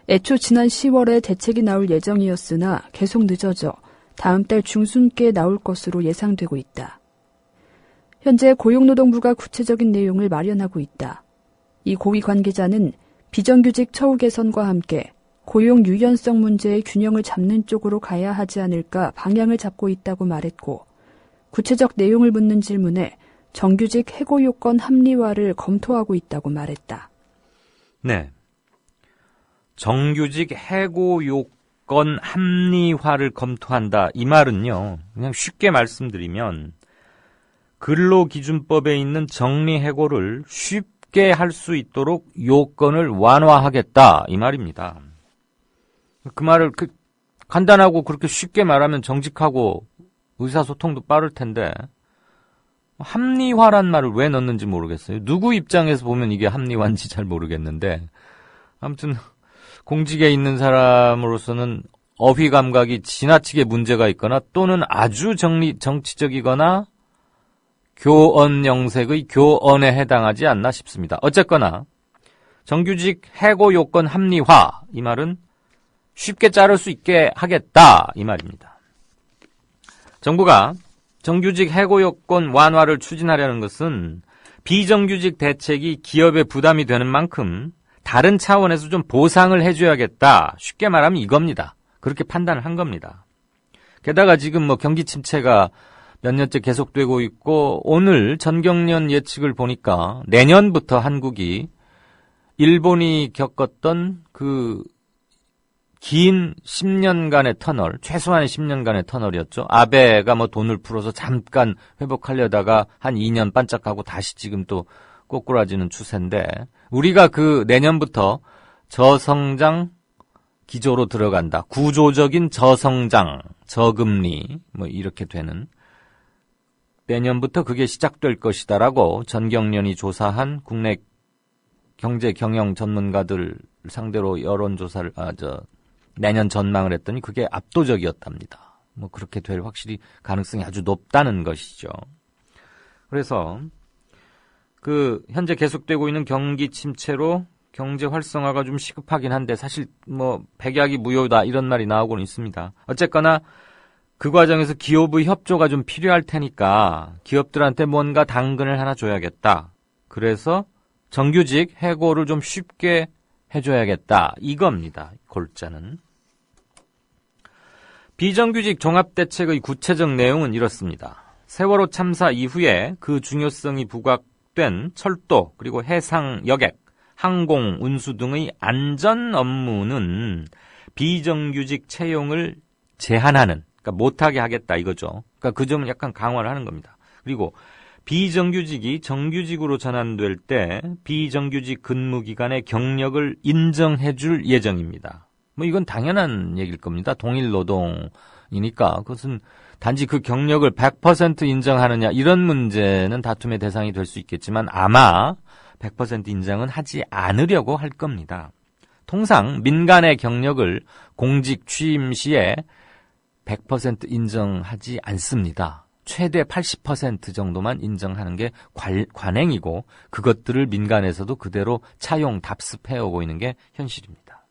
애초 지난 10월에 대책이 나올 예정이었으나 계속 늦어져 다음 달 중순께 나올 것으로 예상되고 있다. 현재 고용노동부가 구체적인 내용을 마련하고 있다. 이 고위 관계자는 비정규직 처우 개선과 함께 고용 유연성 문제의 균형을 잡는 쪽으로 가야 하지 않을까 방향을 잡고 있다고 말했고 구체적 내용을 묻는 질문에 정규직 해고 요건 합리화를 검토하고 있다고 말했다. 네. 정규직 해고 요건 합리화를 검토한다. 이 말은요. 그냥 쉽게 말씀드리면 근로기준법에 있는 정리해고를 쉽게 할 수 있도록 요건을 완화하겠다. 이 말입니다. 그 말을 간단하고 그렇게 쉽게 말하면 정직하고 의사소통도 빠를 텐데 합리화란 말을 왜 넣는지 모르겠어요. 누구 입장에서 보면 이게 합리화인지 잘 모르겠는데 아무튼 공직에 있는 사람으로서는 어휘 감각이 지나치게 문제가 있거나 또는 아주 정치적이거나 교언 영색의 교언에 해당하지 않나 싶습니다. 어쨌거나 정규직 해고 요건 합리화 이 말은 쉽게 자를 수 있게 하겠다 이 말입니다. 정부가 정규직 해고 요건 완화를 추진하려는 것은 비정규직 대책이 기업에 부담이 되는 만큼 다른 차원에서 좀 보상을 해줘야겠다. 쉽게 말하면 이겁니다. 그렇게 판단을 한 겁니다. 게다가 지금 경기 침체가 몇 년째 계속되고 있고 오늘 전경련 예측을 보니까 내년부터 한국이 일본이 겪었던 그 긴 10년간의 터널, 최소한 10년간의 터널이었죠. 아베가 뭐 돈을 풀어서 잠깐 회복하려다가 한 2년 반짝하고 다시 지금 또 꼬꾸라지는 추세인데, 우리가 그 내년부터 저성장 기조로 들어간다. 구조적인 저성장, 저금리 뭐 이렇게 되는, 내년부터 그게 시작될 것이다라고 전경련이 조사한 국내 경제 경영 전문가들 상대로 여론조사를 내년 전망을 했더니 그게 압도적이었답니다. 뭐 그렇게 될 확실히 가능성이 아주 높다는 것이죠. 그래서 그 현재 계속되고 있는 경기 침체로 경제 활성화가 좀 시급하긴 한데, 사실 뭐 백약이 무효다 이런 말이 나오고는 있습니다. 어쨌거나 그 과정에서 기업의 협조가 좀 필요할 테니까 기업들한테 뭔가 당근을 하나 줘야겠다. 그래서 정규직 해고를 좀 쉽게 해줘야겠다, 이겁니다. 골자는. 비정규직 종합대책의 구체적 내용은 이렇습니다. 세월호 참사 이후에 그 중요성이 부각된 철도, 그리고 해상 여객, 항공, 운수 등의 안전 업무는 비정규직 채용을 제한하는, 그러니까 못하게 하겠다 이거죠. 그러니까 그 점은 약간 강화를 하는 겁니다. 그리고 비정규직이 정규직으로 전환될 때 비정규직 근무기간의 경력을 인정해 줄 예정입니다. 뭐 이건 당연한 얘기일 겁니다. 동일 노동이니까 그것은 단지 그 경력을 100% 인정하느냐 이런 문제는 다툼의 대상이 될 수 있겠지만 아마 100% 인정은 하지 않으려고 할 겁니다. 통상 민간의 경력을 공직 취임 시에 100% 인정하지 않습니다. 최대 80% 정도만 인정하는 게 관행이고, 그것들을 민간에서도 그대로 차용 답습해오고 있는 게 현실입니다.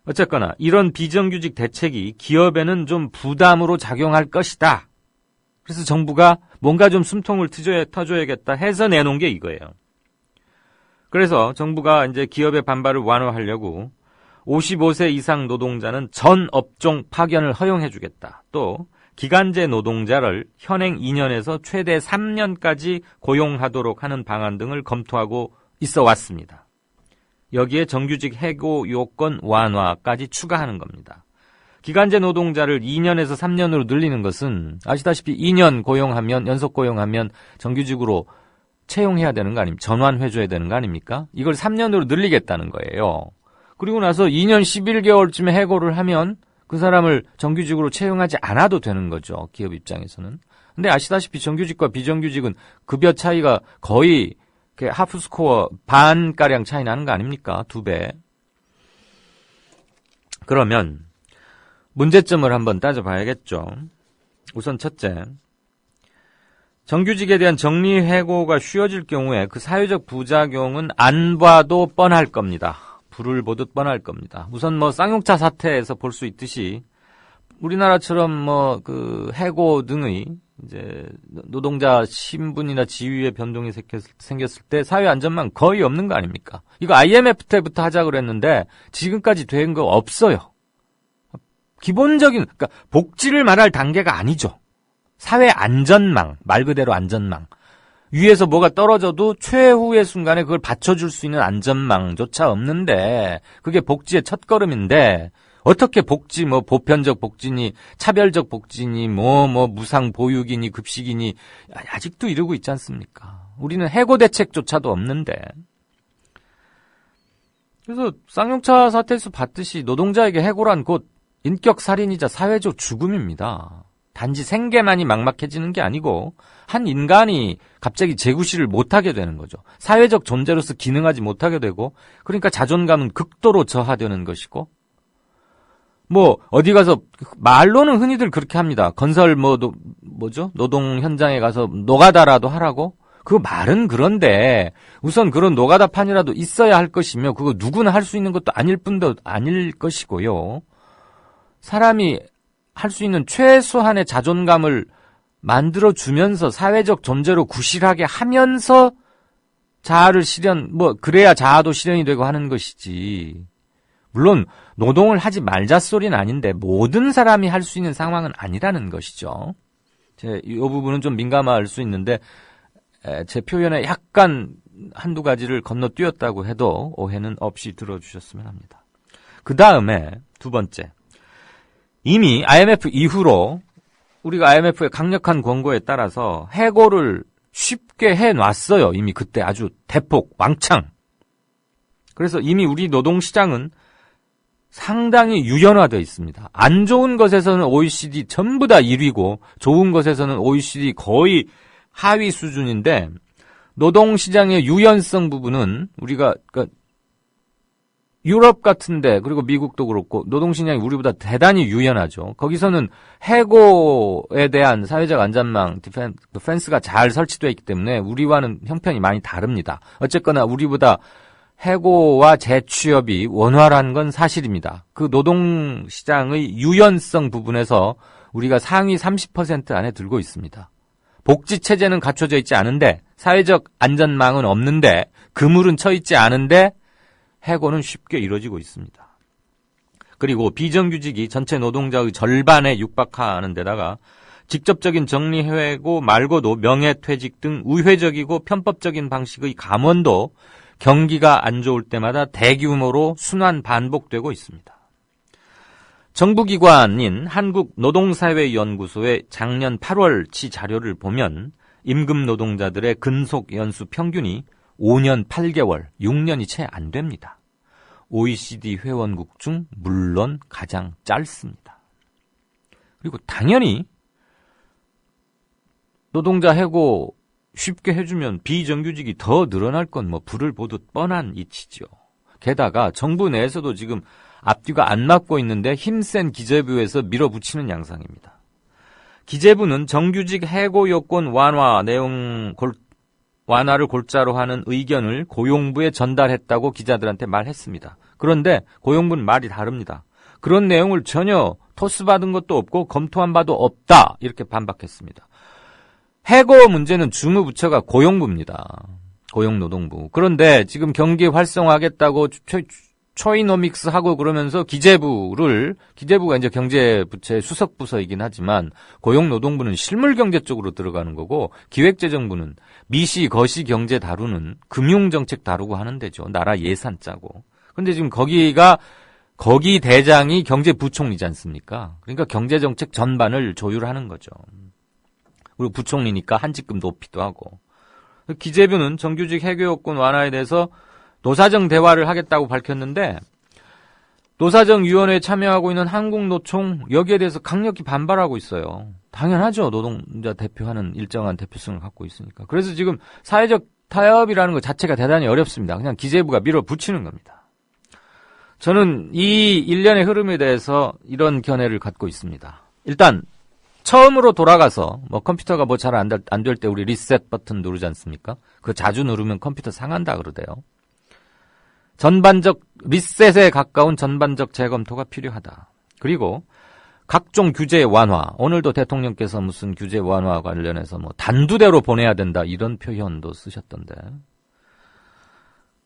어쨌거나 이런 비정규직 대책이 기업에는 좀 부담으로 작용할 것이다. 그래서 정부가 뭔가 좀 숨통을 터줘야겠다 해서 내놓은 게 이거예요. 그래서 정부가 이제 기업의 반발을 완화하려고 55세 이상 노동자는 전 업종 파견을 허용해주겠다. 또 기간제 노동자를 현행 2년에서 최대 3년까지 고용하도록 하는 방안 등을 검토하고 있어 왔습니다. 여기에 정규직 해고 요건 완화까지 추가하는 겁니다. 기간제 노동자를 2년에서 3년으로 늘리는 것은 아시다시피 2년 고용하면, 연속 고용하면 정규직으로 채용해야 되는 거 아닙니까? 전환해줘야 되는 거 아닙니까? 이걸 3년으로 늘리겠다는 거예요. 그리고 나서 2년 11개월쯤에 해고를 하면 그 사람을 정규직으로 채용하지 않아도 되는 거죠. 기업 입장에서는. 근데 아시다시피 정규직과 비정규직은 급여 차이가 거의 하프스코어 반가량 차이 나는 거 아닙니까? 2배. 그러면 문제점을 한번 따져봐야겠죠. 우선 첫째, 정규직에 대한 정리해고가 쉬워질 경우에 그 사회적 부작용은 안 봐도 뻔할 겁니다. 불을 보듯 뻔할 겁니다. 우선 뭐 쌍용차 사태에서 볼 수 있듯이 우리나라처럼 뭐 그 해고 등의 이제 노동자 신분이나 지위의 변동이 생겼을 때 사회 안전망 거의 없는 거 아닙니까? 이거 IMF 때부터 하자 그랬는데 지금까지 된 거 없어요. 기본적인, 그러니까 복지를 말할 단계가 아니죠. 사회 안전망, 말 그대로 안전망. 위에서 뭐가 떨어져도 최후의 순간에 그걸 받쳐줄 수 있는 안전망조차 없는데 그게 복지의 첫걸음인데 어떻게 복지, 뭐 보편적 복지니 차별적 복지니 뭐 무상 보육이니 급식이니 아직도 이러고 있지 않습니까? 우리는 해고 대책조차도 없는데. 그래서 쌍용차 사태에서 봤듯이 노동자에게 해고란 곧 인격 살인이자 사회적 죽음입니다. 단지 생계만이 막막해지는 게 아니고 한 인간이 갑자기 재구실을 못하게 되는 거죠. 사회적 존재로서 기능하지 못하게 되고, 그러니까 자존감은 극도로 저하되는 것이고, 뭐 어디 가서 말로는 흔히들 그렇게 합니다. 건설 노동 현장에 가서 노가다라도 하라고. 그 말은 그런데 우선 그런 노가다판이라도 있어야 할 것이며 그거 누구나 할 수 있는 것도 아닐 뿐도 아닐 것이고요. 사람이 할 수 있는 최소한의 자존감을 만들어주면서 사회적 존재로 구실하게 하면서 자아를 그래야 자아도 실현이 되고 하는 것이지. 물론 노동을 하지 말자 소리는 아닌데 모든 사람이 할 수 있는 상황은 아니라는 것이죠. 이 부분은 좀 민감할 수 있는데 제 표현에 약간 한두 가지를 건너뛰었다고 해도 오해는 없이 들어주셨으면 합니다. 그 다음에 두 번째, 이미 IMF 이후로 우리가 IMF의 강력한 권고에 따라서 해고를 쉽게 해놨어요. 이미 그때 아주 대폭 왕창. 그래서 이미 우리 노동시장은 상당히 유연화되어 있습니다. 안 좋은 것에서는 OECD 전부 다 1위고 좋은 것에서는 OECD 거의 하위 수준인데, 노동시장의 유연성 부분은 우리가 유럽 같은데, 그리고 미국도 그렇고 노동시장이 우리보다 대단히 유연하죠. 거기서는 해고에 대한 사회적 안전망, 디펜스가 잘 설치되어 있기 때문에 우리와는 형편이 많이 다릅니다. 어쨌거나 우리보다 해고와 재취업이 원활한 건 사실입니다. 그 노동시장의 유연성 부분에서 우리가 상위 30% 안에 들고 있습니다. 복지체제는 갖춰져 있지 않은데, 사회적 안전망은 없는데, 그물은 쳐 있지 않은데 해고는 쉽게 이루어지고 있습니다. 그리고 비정규직이 전체 노동자의 절반에 육박하는 데다가 직접적인 정리해고 말고도 명예퇴직 등 우회적이고 편법적인 방식의 감원도 경기가 안 좋을 때마다 대규모로 순환 반복되고 있습니다. 정부기관인 한국노동사회연구소의 작년 8월치 자료를 보면 임금 노동자들의 근속 연수 평균이 5년 8개월, 6년이 채 안 됩니다. OECD 회원국 중 물론 가장 짧습니다. 그리고 당연히 노동자 해고 쉽게 해주면 비정규직이 더 늘어날 건 뭐 불을 보듯 뻔한 이치죠. 게다가 정부 내에서도 지금 앞뒤가 안 맞고 있는데 힘센 기재부에서 밀어붙이는 양상입니다. 기재부는 정규직 해고 요건 완화를 골자로 하는 의견을 고용부에 전달했다고 기자들한테 말했습니다. 그런데 고용부는 말이 다릅니다. 그런 내용을 전혀 토스받은 것도 없고 검토한 바도 없다, 이렇게 반박했습니다. 해고 문제는 주무부처가 고용부입니다. 고용노동부. 그런데 지금 경기 활성화하겠다고 초이노믹스 하고 그러면서 기재부가 이제 경제부처의 수석부서이긴 하지만 고용노동부는 실물경제 쪽으로 들어가는 거고, 기획재정부는 미시, 거시 경제 다루는 금융정책 다루고 하는 데죠. 나라 예산 짜고. 근데 지금 거기 대장이 경제부총리지 않습니까? 그러니까 경제정책 전반을 조율하는 거죠. 그리고 부총리니까 한직금 높이도 하고. 기재부는 정규직 해고 요건 완화에 대해서 노사정 대화를 하겠다고 밝혔는데, 노사정위원회에 참여하고 있는 한국노총, 여기에 대해서 강력히 반발하고 있어요. 당연하죠. 노동자 대표하는 일정한 대표성을 갖고 있으니까. 그래서 지금 사회적 타협이라는 것 자체가 대단히 어렵습니다. 그냥 기재부가 밀어붙이는 겁니다. 저는 이 일련의 흐름에 대해서 이런 견해를 갖고 있습니다. 일단 처음으로 돌아가서 컴퓨터가 잘 안 될 때 우리 리셋 버튼 누르지 않습니까? 그거 자주 누르면 컴퓨터 상한다 그러대요. 전반적 리셋에 가까운 전반적 재검토가 필요하다. 그리고 각종 규제 완화, 오늘도 대통령께서 무슨 규제 완화 관련해서 단두대로 보내야 된다, 이런 표현도 쓰셨던데,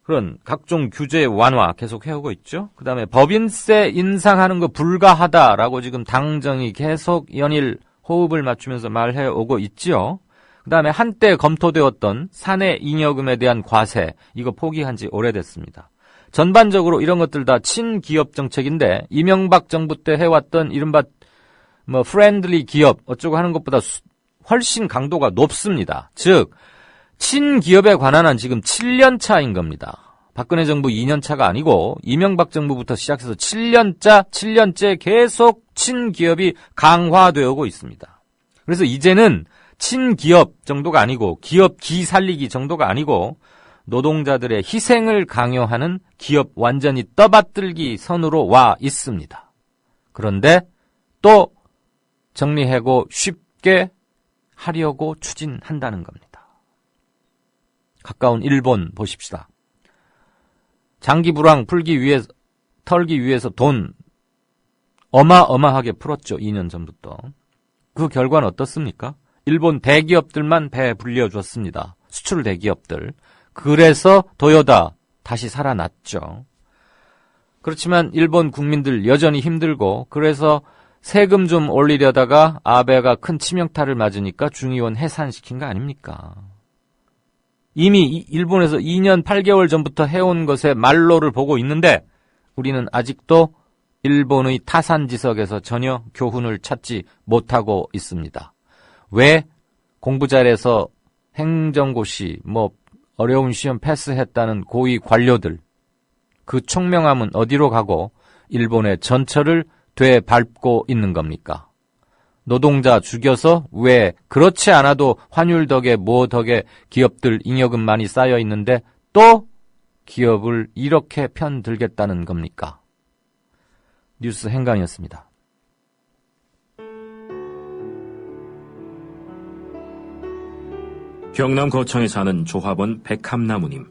그런 각종 규제 완화 계속 해오고 있죠. 그 다음에 법인세 인상하는 거 불가하다라고 지금 당정이 계속 연일 호흡을 맞추면서 말해오고 있죠. 그 다음에 한때 검토되었던 사내 잉여금에 대한 과세, 이거 포기한 지 오래됐습니다. 전반적으로 이런 것들 다 친기업 정책인데, 이명박 정부 때 해왔던 이른바 프렌들리 기업 어쩌고 하는 것보다 훨씬 강도가 높습니다. 즉 친기업에 관한 한 지금 7년 차인 겁니다. 박근혜 정부 2년 차가 아니고 이명박 정부부터 시작해서 7년째 계속 친기업이 강화되고 있습니다. 그래서 이제는 친기업 정도가 아니고 기업 기 살리기 정도가 아니고 노동자들의 희생을 강요하는 기업 완전히 떠받들기 선으로 와 있습니다. 그런데 또 정리해고 쉽게 하려고 추진한다는 겁니다. 가까운 일본 보십시다. 장기 불황 털기 위해서 돈 어마어마하게 풀었죠. 2년 전부터. 그 결과는 어떻습니까? 일본 대기업들만 배 불려줬습니다. 수출 대기업들. 그래서 도요다 다시 살아났죠. 그렇지만 일본 국민들 여전히 힘들고, 그래서 세금 좀 올리려다가 아베가 큰 치명타를 맞으니까 중의원 해산시킨 거 아닙니까? 이미 일본에서 2년 8개월 전부터 해온 것에 말로를 보고 있는데 우리는 아직도 일본의 타산지석에서 전혀 교훈을 찾지 못하고 있습니다. 왜 공부 잘해서 행정고시, 어려운 시험 패스했다는 고위 관료들, 그 총명함은 어디로 가고 일본의 전철을 되밟고 있는 겁니까? 노동자 죽여서 왜 그렇지 않아도 환율 덕에 덕에 기업들 잉여금 많이 쌓여 있는데 또 기업을 이렇게 편들겠다는 겁니까? 뉴스 행간이었습니다. 경남 거창에 사는 조합원 백함나무님.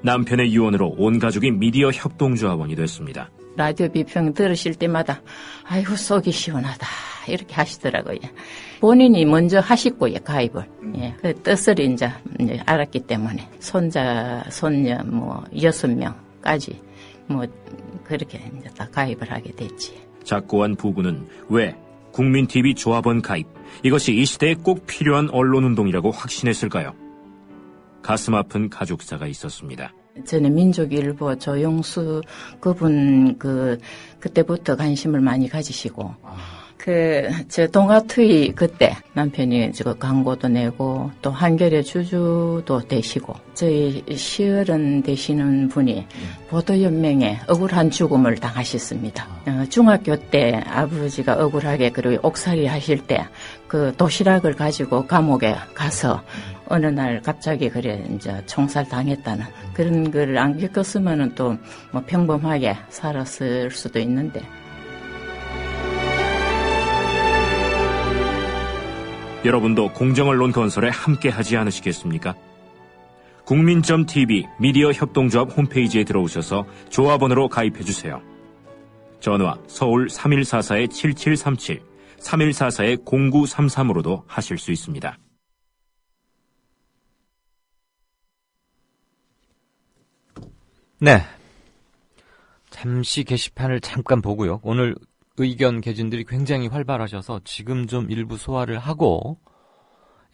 남편의 유언으로 온 가족이 미디어 협동조합원이 됐습니다. 라디오 비평 들으실 때마다 아이고 속이 시원하다 이렇게 하시더라고요. 본인이 먼저 하시고요, 가입을. 예, 그 뜻을 이제 알았기 때문에 손자, 손녀 6명까지 그렇게 이제 다 가입을 하게 됐지. 작고한 부부는 왜 국민TV 조합원 가입, 이것이 이 시대에 꼭 필요한 언론운동이라고 확신했을까요? 가슴 아픈 가족사가 있었습니다. 저는 민족일보 조용수 그분 그때부터 관심을 많이 가지시고 저 동아투이 그때 남편이 광고도 내고 또 한겨레 주주도 되시고 저희 시어른 되시는 분이 보도연맹에 억울한 죽음을 당하셨습니다. 중학교 때 아버지가 억울하게 그리고 옥살이 하실 때 그 도시락을 가지고 감옥에 가서 어느 날 갑자기 이제 총살 당했다는 그런 걸 안 겪었으면은 또 평범하게 살았을 수도 있는데. 여러분도 공정언론 건설에 함께하지 않으시겠습니까? 국민.tv 미디어 협동조합 홈페이지에 들어오셔서 조합원으로 가입해주세요. 전화 서울 3144-7737, 3144-0933으로도 하실 수 있습니다. 네. 잠시 게시판을 잠깐 보고요. 오늘 의견 개진들이 굉장히 활발하셔서 지금 좀 일부 소화를 하고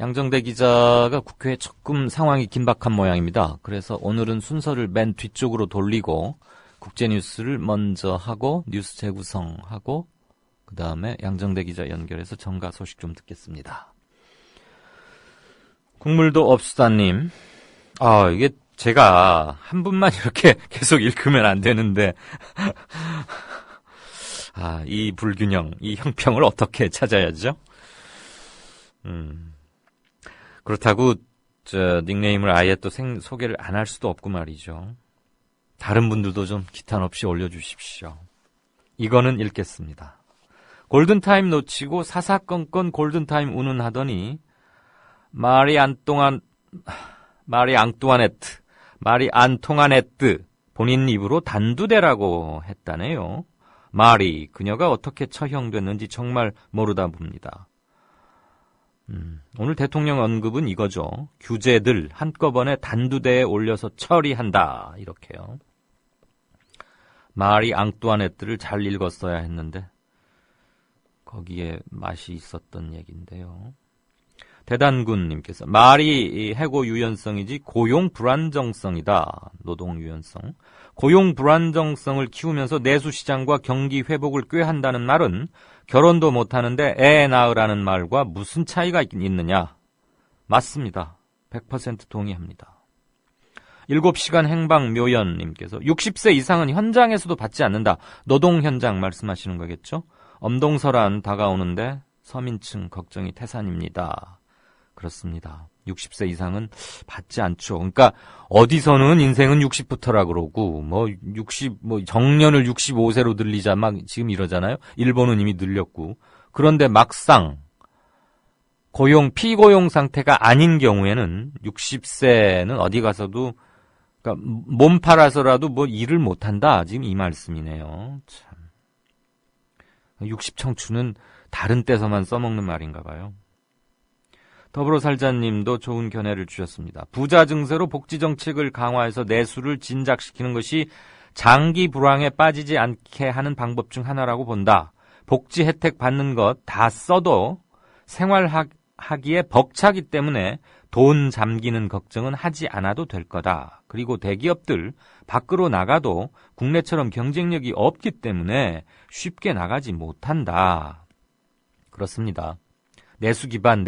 양정대 기자가 국회에 조금 상황이 긴박한 모양입니다. 그래서 오늘은 순서를 맨 뒤쪽으로 돌리고 국제뉴스를 먼저 하고 뉴스 재구성하고 그 다음에 양정대 기자 연결해서 정가 소식 좀 듣겠습니다. 국물도 없수다님. 이게 제가 한 분만 이렇게 계속 읽으면 안 되는데 이 불균형, 이 형평을 어떻게 찾아야죠? 그렇다고 닉네임을 아예 또 소개를 안 할 수도 없고 말이죠. 다른 분들도 좀 기탄 없이 올려주십시오. 이거는 읽겠습니다. 골든타임 놓치고 사사건건 골든타임 운운하더니 마리 앙뚜아네트 본인 입으로 단두대라고 했다네요. 마리, 그녀가 어떻게 처형됐는지 정말 모르다 봅니다. 오늘 대통령 언급은 이거죠. 규제들 한꺼번에 단두대에 올려서 처리한다. 이렇게요. 마리 앙뚜아네트를 잘 읽었어야 했는데 거기에 맛이 있었던 얘기인데요. 대단군님께서 말이 해고 유연성이지 고용 불안정성이다. 노동 유연성. 고용 불안정성을 키우면서 내수시장과 경기 회복을 꾀한다는 말은 결혼도 못하는데 애 낳으라는 말과 무슨 차이가 있느냐. 맞습니다. 100% 동의합니다. 7시간 행방 묘연님께서 60세 이상은 현장에서도 받지 않는다. 노동 현장 말씀하시는 거겠죠? 엄동설한 다가오는데 서민층 걱정이 태산입니다. 그렇습니다. 60세 이상은 받지 않죠. 그러니까 어디서는 인생은 60부터라 그러고 정년을 65세로 늘리자 막 지금 이러잖아요. 일본은 이미 늘렸고. 그런데 막상 피고용 상태가 아닌 경우에는 60세는 어디 가서도 그러니까 몸 팔아서라도 일을 못 한다. 지금 이 말씀이네요. 참. 60 청춘은 다른 때서만 써먹는 말인가 봐요. 더불어살자님도 좋은 견해를 주셨습니다. 부자 증세로 복지 정책을 강화해서 내수를 진작시키는 것이 장기 불황에 빠지지 않게 하는 방법 중 하나라고 본다. 복지 혜택 받는 것 다 써도 생활하기에 벅차기 때문에 돈 잠기는 걱정은 하지 않아도 될 거다. 그리고 대기업들 밖으로 나가도 국내처럼 경쟁력이 없기 때문에 쉽게 나가지 못한다. 그렇습니다. 내수 기반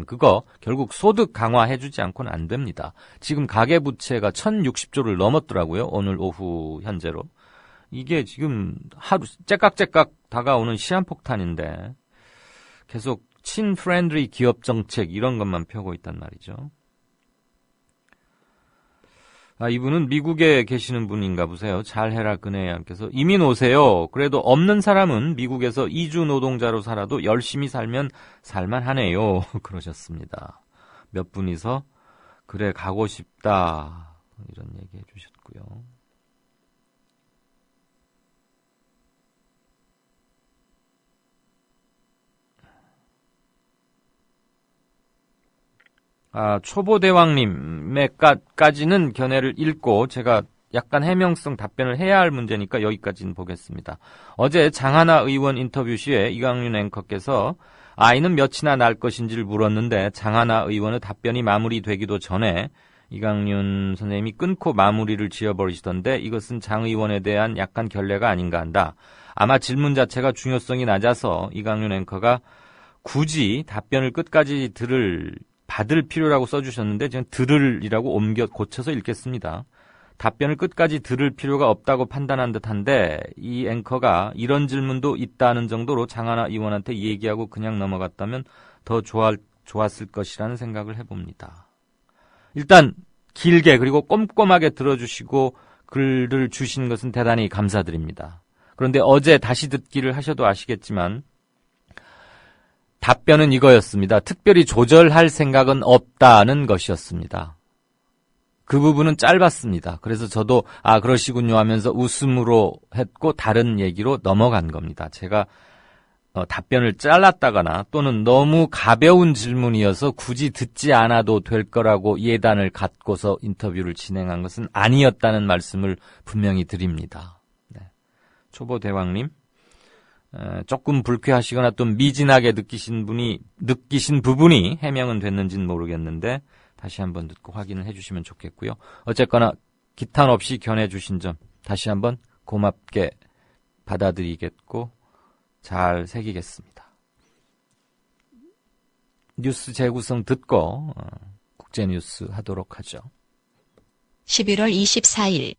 그거 결국 소득 강화해주지 않고는 안 됩니다. 지금 가계부채가 1060조를 넘었더라고요. 오늘 오후 현재로. 이게 지금 하루 째깍째깍 다가오는 시한폭탄인데 계속 친프렌드리 기업 정책 이런 것만 펴고 있단 말이죠. 이분은 미국에 계시는 분인가 보세요. 잘해라 그네양께서 이민 오세요. 그래도 없는 사람은 미국에서 이주 노동자로 살아도 열심히 살면 살만하네요. 그러셨습니다. 몇 분이서 그래 가고 싶다 이런 얘기 해주셨고요. 초보대왕님에까지는 견해를 읽고 제가 약간 해명성 답변을 해야 할 문제니까 여기까지는 보겠습니다. 어제 장하나 의원 인터뷰 시에 이강윤 앵커께서 아이는 몇이나 낳을 것인지를 물었는데 장하나 의원의 답변이 마무리되기도 전에 이강윤 선생님이 끊고 마무리를 지어버리시던데 이것은 장 의원에 대한 약간 결례가 아닌가 한다. 아마 질문 자체가 중요성이 낮아서 이강윤 앵커가 굳이 답변을 끝까지 받을 필요라고 써주셨는데 저는 들을이라고 고쳐서 읽겠습니다. 답변을 끝까지 들을 필요가 없다고 판단한 듯한데 이 앵커가 이런 질문도 있다는 정도로 장하나 의원한테 얘기하고 그냥 넘어갔다면 더 좋았을 것이라는 생각을 해봅니다. 일단 길게 그리고 꼼꼼하게 들어주시고 글을 주신 것은 대단히 감사드립니다. 그런데 어제 다시 듣기를 하셔도 아시겠지만 답변은 이거였습니다. 특별히 조절할 생각은 없다는 것이었습니다. 그 부분은 짧았습니다. 그래서 저도 그러시군요 하면서 웃음으로 했고 다른 얘기로 넘어간 겁니다. 제가 답변을 잘랐다거나 또는 너무 가벼운 질문이어서 굳이 듣지 않아도 될 거라고 예단을 갖고서 인터뷰를 진행한 것은 아니었다는 말씀을 분명히 드립니다. 네. 초보대왕님. 조금 불쾌하시거나 또 미진하게 느끼신 부분이 해명은 됐는지는 모르겠는데 다시 한번 듣고 확인을 해주시면 좋겠고요. 어쨌거나 기탄 없이 견해주신 점 다시 한번 고맙게 받아들이겠고 잘 새기겠습니다. 뉴스 재구성 듣고 국제뉴스 하도록 하죠. 11월 24일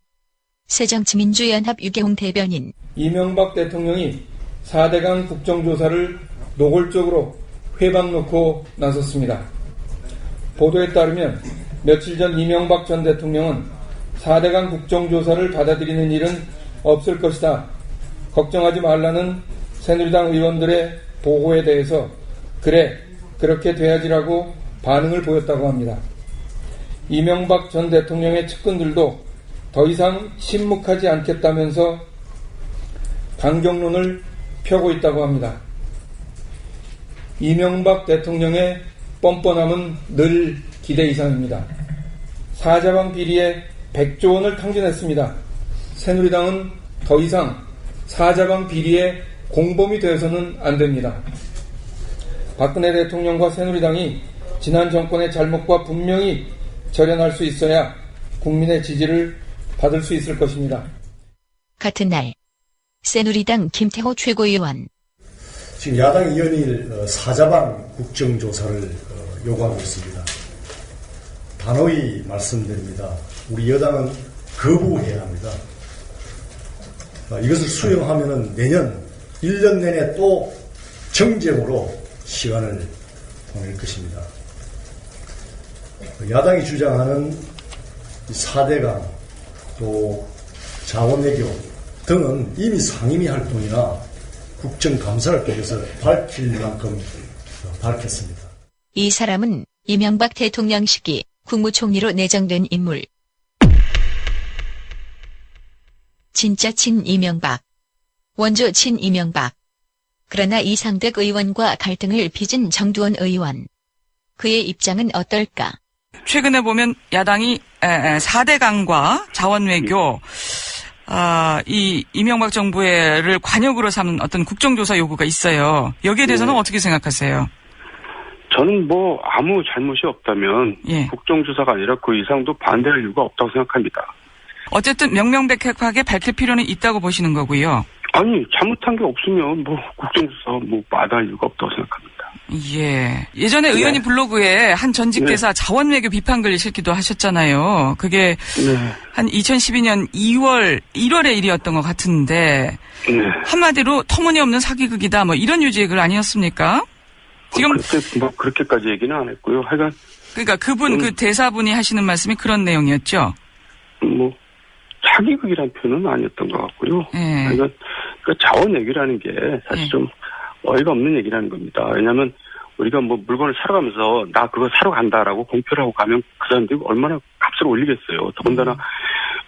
새정치민주연합 유계홍 대변인 이명박 대통령이 4대강 국정조사를 노골적으로 회방 놓고 나섰습니다. 보도에 따르면 며칠 전 이명박 전 대통령은 4대강 국정조사를 받아들이는 일은 없을 것이다. 걱정하지 말라는 새누리당 의원들의 보고에 대해서 그래, 그렇게 돼야지라고 반응을 보였다고 합니다. 이명박 전 대통령의 측근들도 더 이상 침묵하지 않겠다면서 강경론을 펴고 있다고 합니다. 이명박 대통령의 뻔뻔함은 늘 기대 이상입니다. 사자방 비리에 100조 원을 탕진했습니다. 새누리당은 더 이상 사자방 비리에 공범이 되어서는 안 됩니다. 박근혜 대통령과 새누리당이 지난 정권의 잘못과 분명히 절연할 수 있어야 국민의 지지를 받을 수 있을 것입니다. 같은 날 새누리당 김태호 최고위원 지금 야당 의원이 사자방 국정조사를 요구하고 있습니다. 단호히 말씀드립니다. 우리 여당은 거부해야 합니다. 이것을 수용하면 내년 1년 내내 또 정쟁으로 시간을 보낼 것입니다. 야당이 주장하는 4대강 또 자원외교 등은 이미 상임위 활동이나 국정감사활동에서 밝힐 만큼 밝혔습니다. 이 사람은 이명박 대통령 시기 국무총리로 내정된 인물. 진짜 친 이명박. 원조 친 이명박. 그러나 이상득 의원과 갈등을 빚은 정두원 의원. 그의 입장은 어떨까? 최근에 보면 야당이 4대강과 자원외교 이 이명박 정부를 관역으로 삼은 어떤 국정조사 요구가 있어요. 여기에 대해서는 어떻게 생각하세요? 저는 뭐 아무 잘못이 없다면 국정조사가 아니라 그 이상도 반대할 이유가 없다고 생각합니다. 어쨌든 명명백백하게 밝힐 필요는 있다고 보시는 거고요. 아니 잘못한 게 없으면 뭐 국정조사 뭐 마다할 이유가 없다고 생각합니다. 예. 예전에 의원님 블로그에 한 전직 대사 자원외교 비판글 실기도 하셨잖아요. 그게 한 2012년 1월의 일이었던 것 같은데 한마디로 터무니없는 사기극이다 뭐 이런 유지의 글 아니었습니까? 지금 그때 뭐 그렇게까지 얘기는 안 했고요. 하여간 그러니까 그분 그 대사분이 하시는 말씀이 그런 내용이었죠. 뭐 사기극이라는 표현은 아니었던 것 같고요. 하여간 그 자원외교라는 게 사실 좀 어이가 없는 얘기라는 겁니다. 왜냐하면 우리가 뭐 물건을 사러 가면서 나 그거 사러 간다라고 공표를 하고 가면 그 사람들이 얼마나 값을 올리겠어요. 더군다나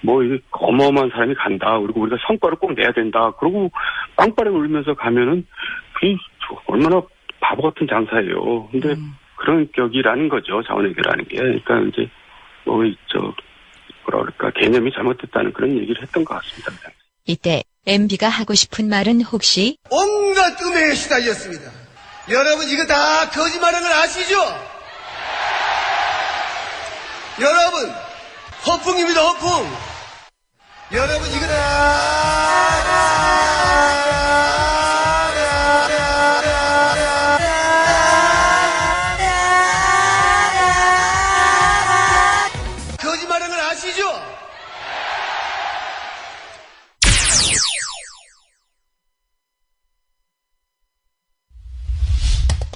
뭐 이게 어마어마한 사람이 간다. 그리고 우리가 성과를 꼭 내야 된다. 그러고 빵빠레 울면서 가면은 그게 얼마나 바보 같은 장사예요. 근데 그런 격이라는 거죠. 자원외교라는 게. 그러니까 이제 뭐라 그럴까 개념이 잘못됐다는 그런 얘기를 했던 것 같습니다. 이때 MB가 하고 싶은 말은 혹시 온갖 음해에 시달렸습니다. 여러분 이거 다 거짓말인 걸 아시죠? 여러분 허풍입니다. 허풍. 여러분 이거 거짓말인 걸 아시죠?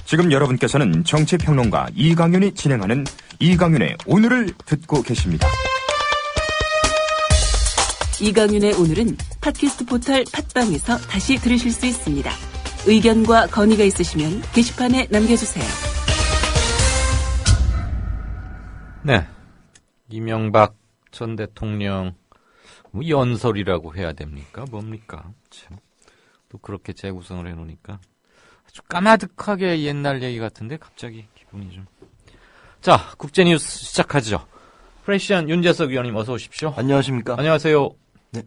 지금 여러분께서는 정치평론가 이강윤이 진행하는 이강윤의 오늘을 듣고 계십니다. 이강윤의 오늘은 팟캐스트 포털 팟빵에서 다시 들으실 수 있습니다. 의견과 건의가 있으시면 게시판에 남겨주세요. 네. 이명박 전 대통령 뭐 연설이라고 해야 됩니까? 뭡니까? 참. 또 그렇게 재구성을 해놓으니까 아주 까마득하게 옛날 얘기 같은데 갑자기 기분이 좀. 자, 국제뉴스 시작하죠. 프레시안 윤재석 위원님 어서 오십시오. 안녕하십니까? 안녕하세요. 네.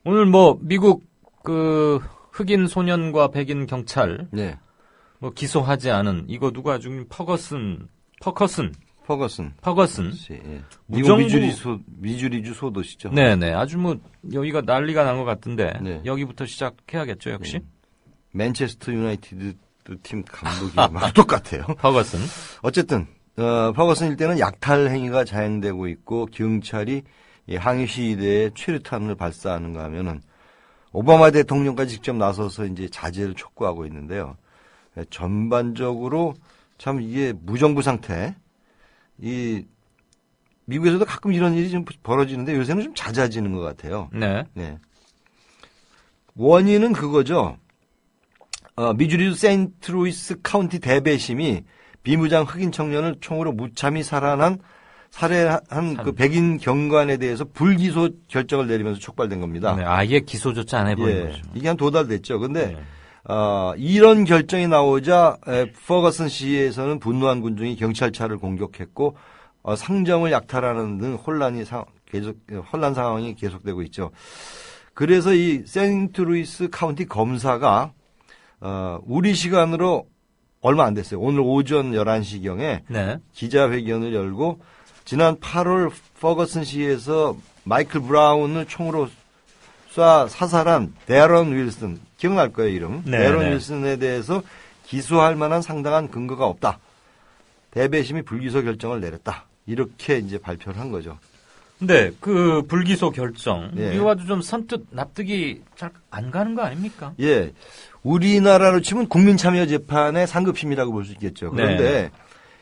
오늘 뭐 미국 그 흑인 소년과 백인 경찰 뭐 기소하지 않은 이거 누가 죽인 퍼거슨. 예. 무정부 미주리주 소도시죠. 네네. 아주 뭐 여기가 난리가 난 것 같은데 여기부터 시작해야겠죠 역시. 맨체스터 유나이티드 팀 감독이 막 똑같아요. 퍼거슨. 어쨌든 퍼거슨 일대는 약탈 행위가 자행되고 있고 경찰이 항의 시위대에 최루탄을 발사하는가 하면은 오바마 대통령까지 직접 나서서 이제 자제를 촉구하고 있는데요. 전반적으로 참 이게 무정부 상태. 이 미국에서도 가끔 이런 일이 좀 벌어지는데 요새는 좀 잦아지는 것 같아요. 네. 원인은 그거죠. 미주리 세인트루이스 카운티 대배심이 비무장 흑인 청년을 총으로 무참히 살해한 그 백인 경관에 대해서 불기소 결정을 내리면서 촉발된 겁니다. 네, 아예 기소조차 안 해버린 거죠. 이게 한 2달 됐죠. 근데 이런 결정이 나오자 퍼거슨 시에서는 분노한 군중이 경찰차를 공격했고 상점을 약탈하는 등 혼란 상황이 계속되고 있죠. 그래서 이 세인트루이스 카운티 검사가 우리 시간으로 얼마 안 됐어요. 오늘 오전 11시경에 기자회견을 열고 지난 8월 퍼거슨 시에서 마이클 브라운을 총으로 쏴 사살한 데런 윌슨, 기억날 거예요, 이름. 데런 윌슨에 대해서 기소할 만한 상당한 근거가 없다. 대배심이 불기소 결정을 내렸다. 이렇게 이제 발표를 한 거죠. 근데 그 불기소 결정, 이거와도 좀 선뜻 납득이 잘 안 가는 거 아닙니까? 예. 우리나라로 치면 국민참여재판의 상급심이라고 볼 수 있겠죠. 그런데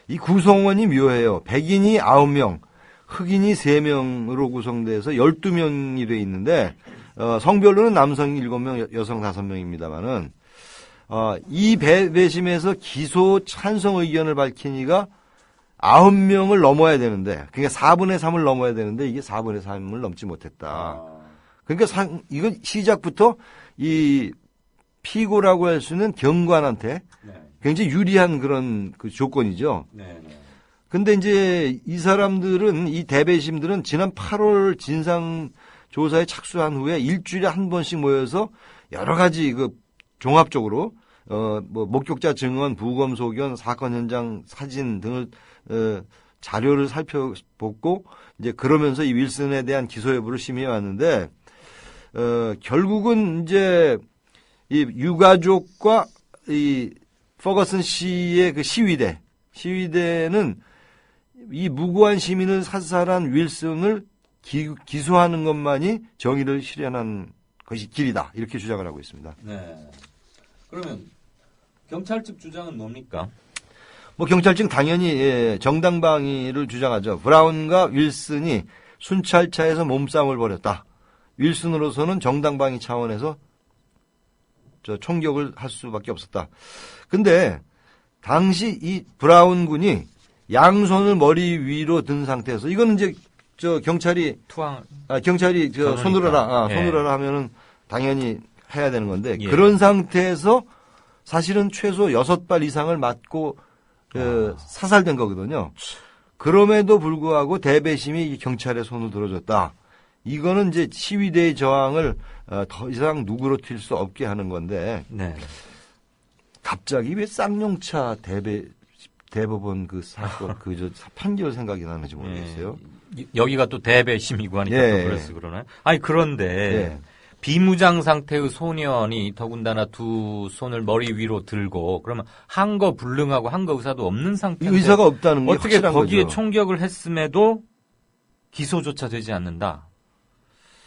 이 구성원이 묘해요. 백인이 9명, 흑인이 3명으로 구성돼서 12명이 돼 있는데 성별로는 남성이 7명, 여성 5명입니다만은 이 배심에서 기소 찬성 의견을 밝힌 이가 9명을 넘어야 되는데, 그러니까 4분의 3을 넘어야 되는데 이게 4분의 3을 넘지 못했다. 그러니까 이건 시작부터 이 피고라고 할 수 있는 경관한테 굉장히 유리한 그런 그 조건이죠. 근데 이제 이 사람들은, 이 대배심들은 지난 8월 진상 조사에 착수한 후에 일주일에 한 번씩 모여서 여러 가지 그 종합적으로 뭐 목격자 증언, 부검 소견, 사건 현장 사진 등을 자료를 살펴보고 이제 그러면서 이 윌슨에 대한 기소 여부를 심의해 왔는데 결국은 이제 이 유가족과 이 퍼거슨 씨의 그 시위대는 이 무고한 시민을 사살한 윌슨을 기소하는 것만이 정의를 실현한 것이 길이다. 이렇게 주장을 하고 있습니다. 네. 그러면 경찰 측 주장은 뭡니까? 뭐 경찰 측 당연히 정당방위를 주장하죠. 브라운과 윌슨이 순찰차에서 몸싸움을 벌였다. 윌슨으로서는 정당방위 차원에서 총격을 할 수밖에 없었다. 근데 당시 이 브라운 군이 양손을 머리 위로 든 상태에서 이거는 이제 경찰이 손들어라 하면은 당연히 해야 되는 건데 그런 상태에서 사실은 최소 6발 이상을 맞고 사살된 거거든요. 그럼에도 불구하고 대배심이 경찰의 손을 들어줬다. 이거는 이제 시위대의 저항을 더 이상 누그러뜨릴 수 없게 하는 건데 갑자기 왜 쌍용차 대법원 그 사건 판결 생각이 나는지 모르겠어요. 여기가 또 대배심이고 하니까 또 그래서 그러나요? 아니 그런데 비무장 상태의 소년이 더군다나 두 손을 머리 위로 들고 그러면 항거 불능하고 항거 의사도 없는 상태인데 의사가 없다는 게 어떻게 확실한 거기에 거죠. 총격을 했음에도 기소조차 되지 않는다.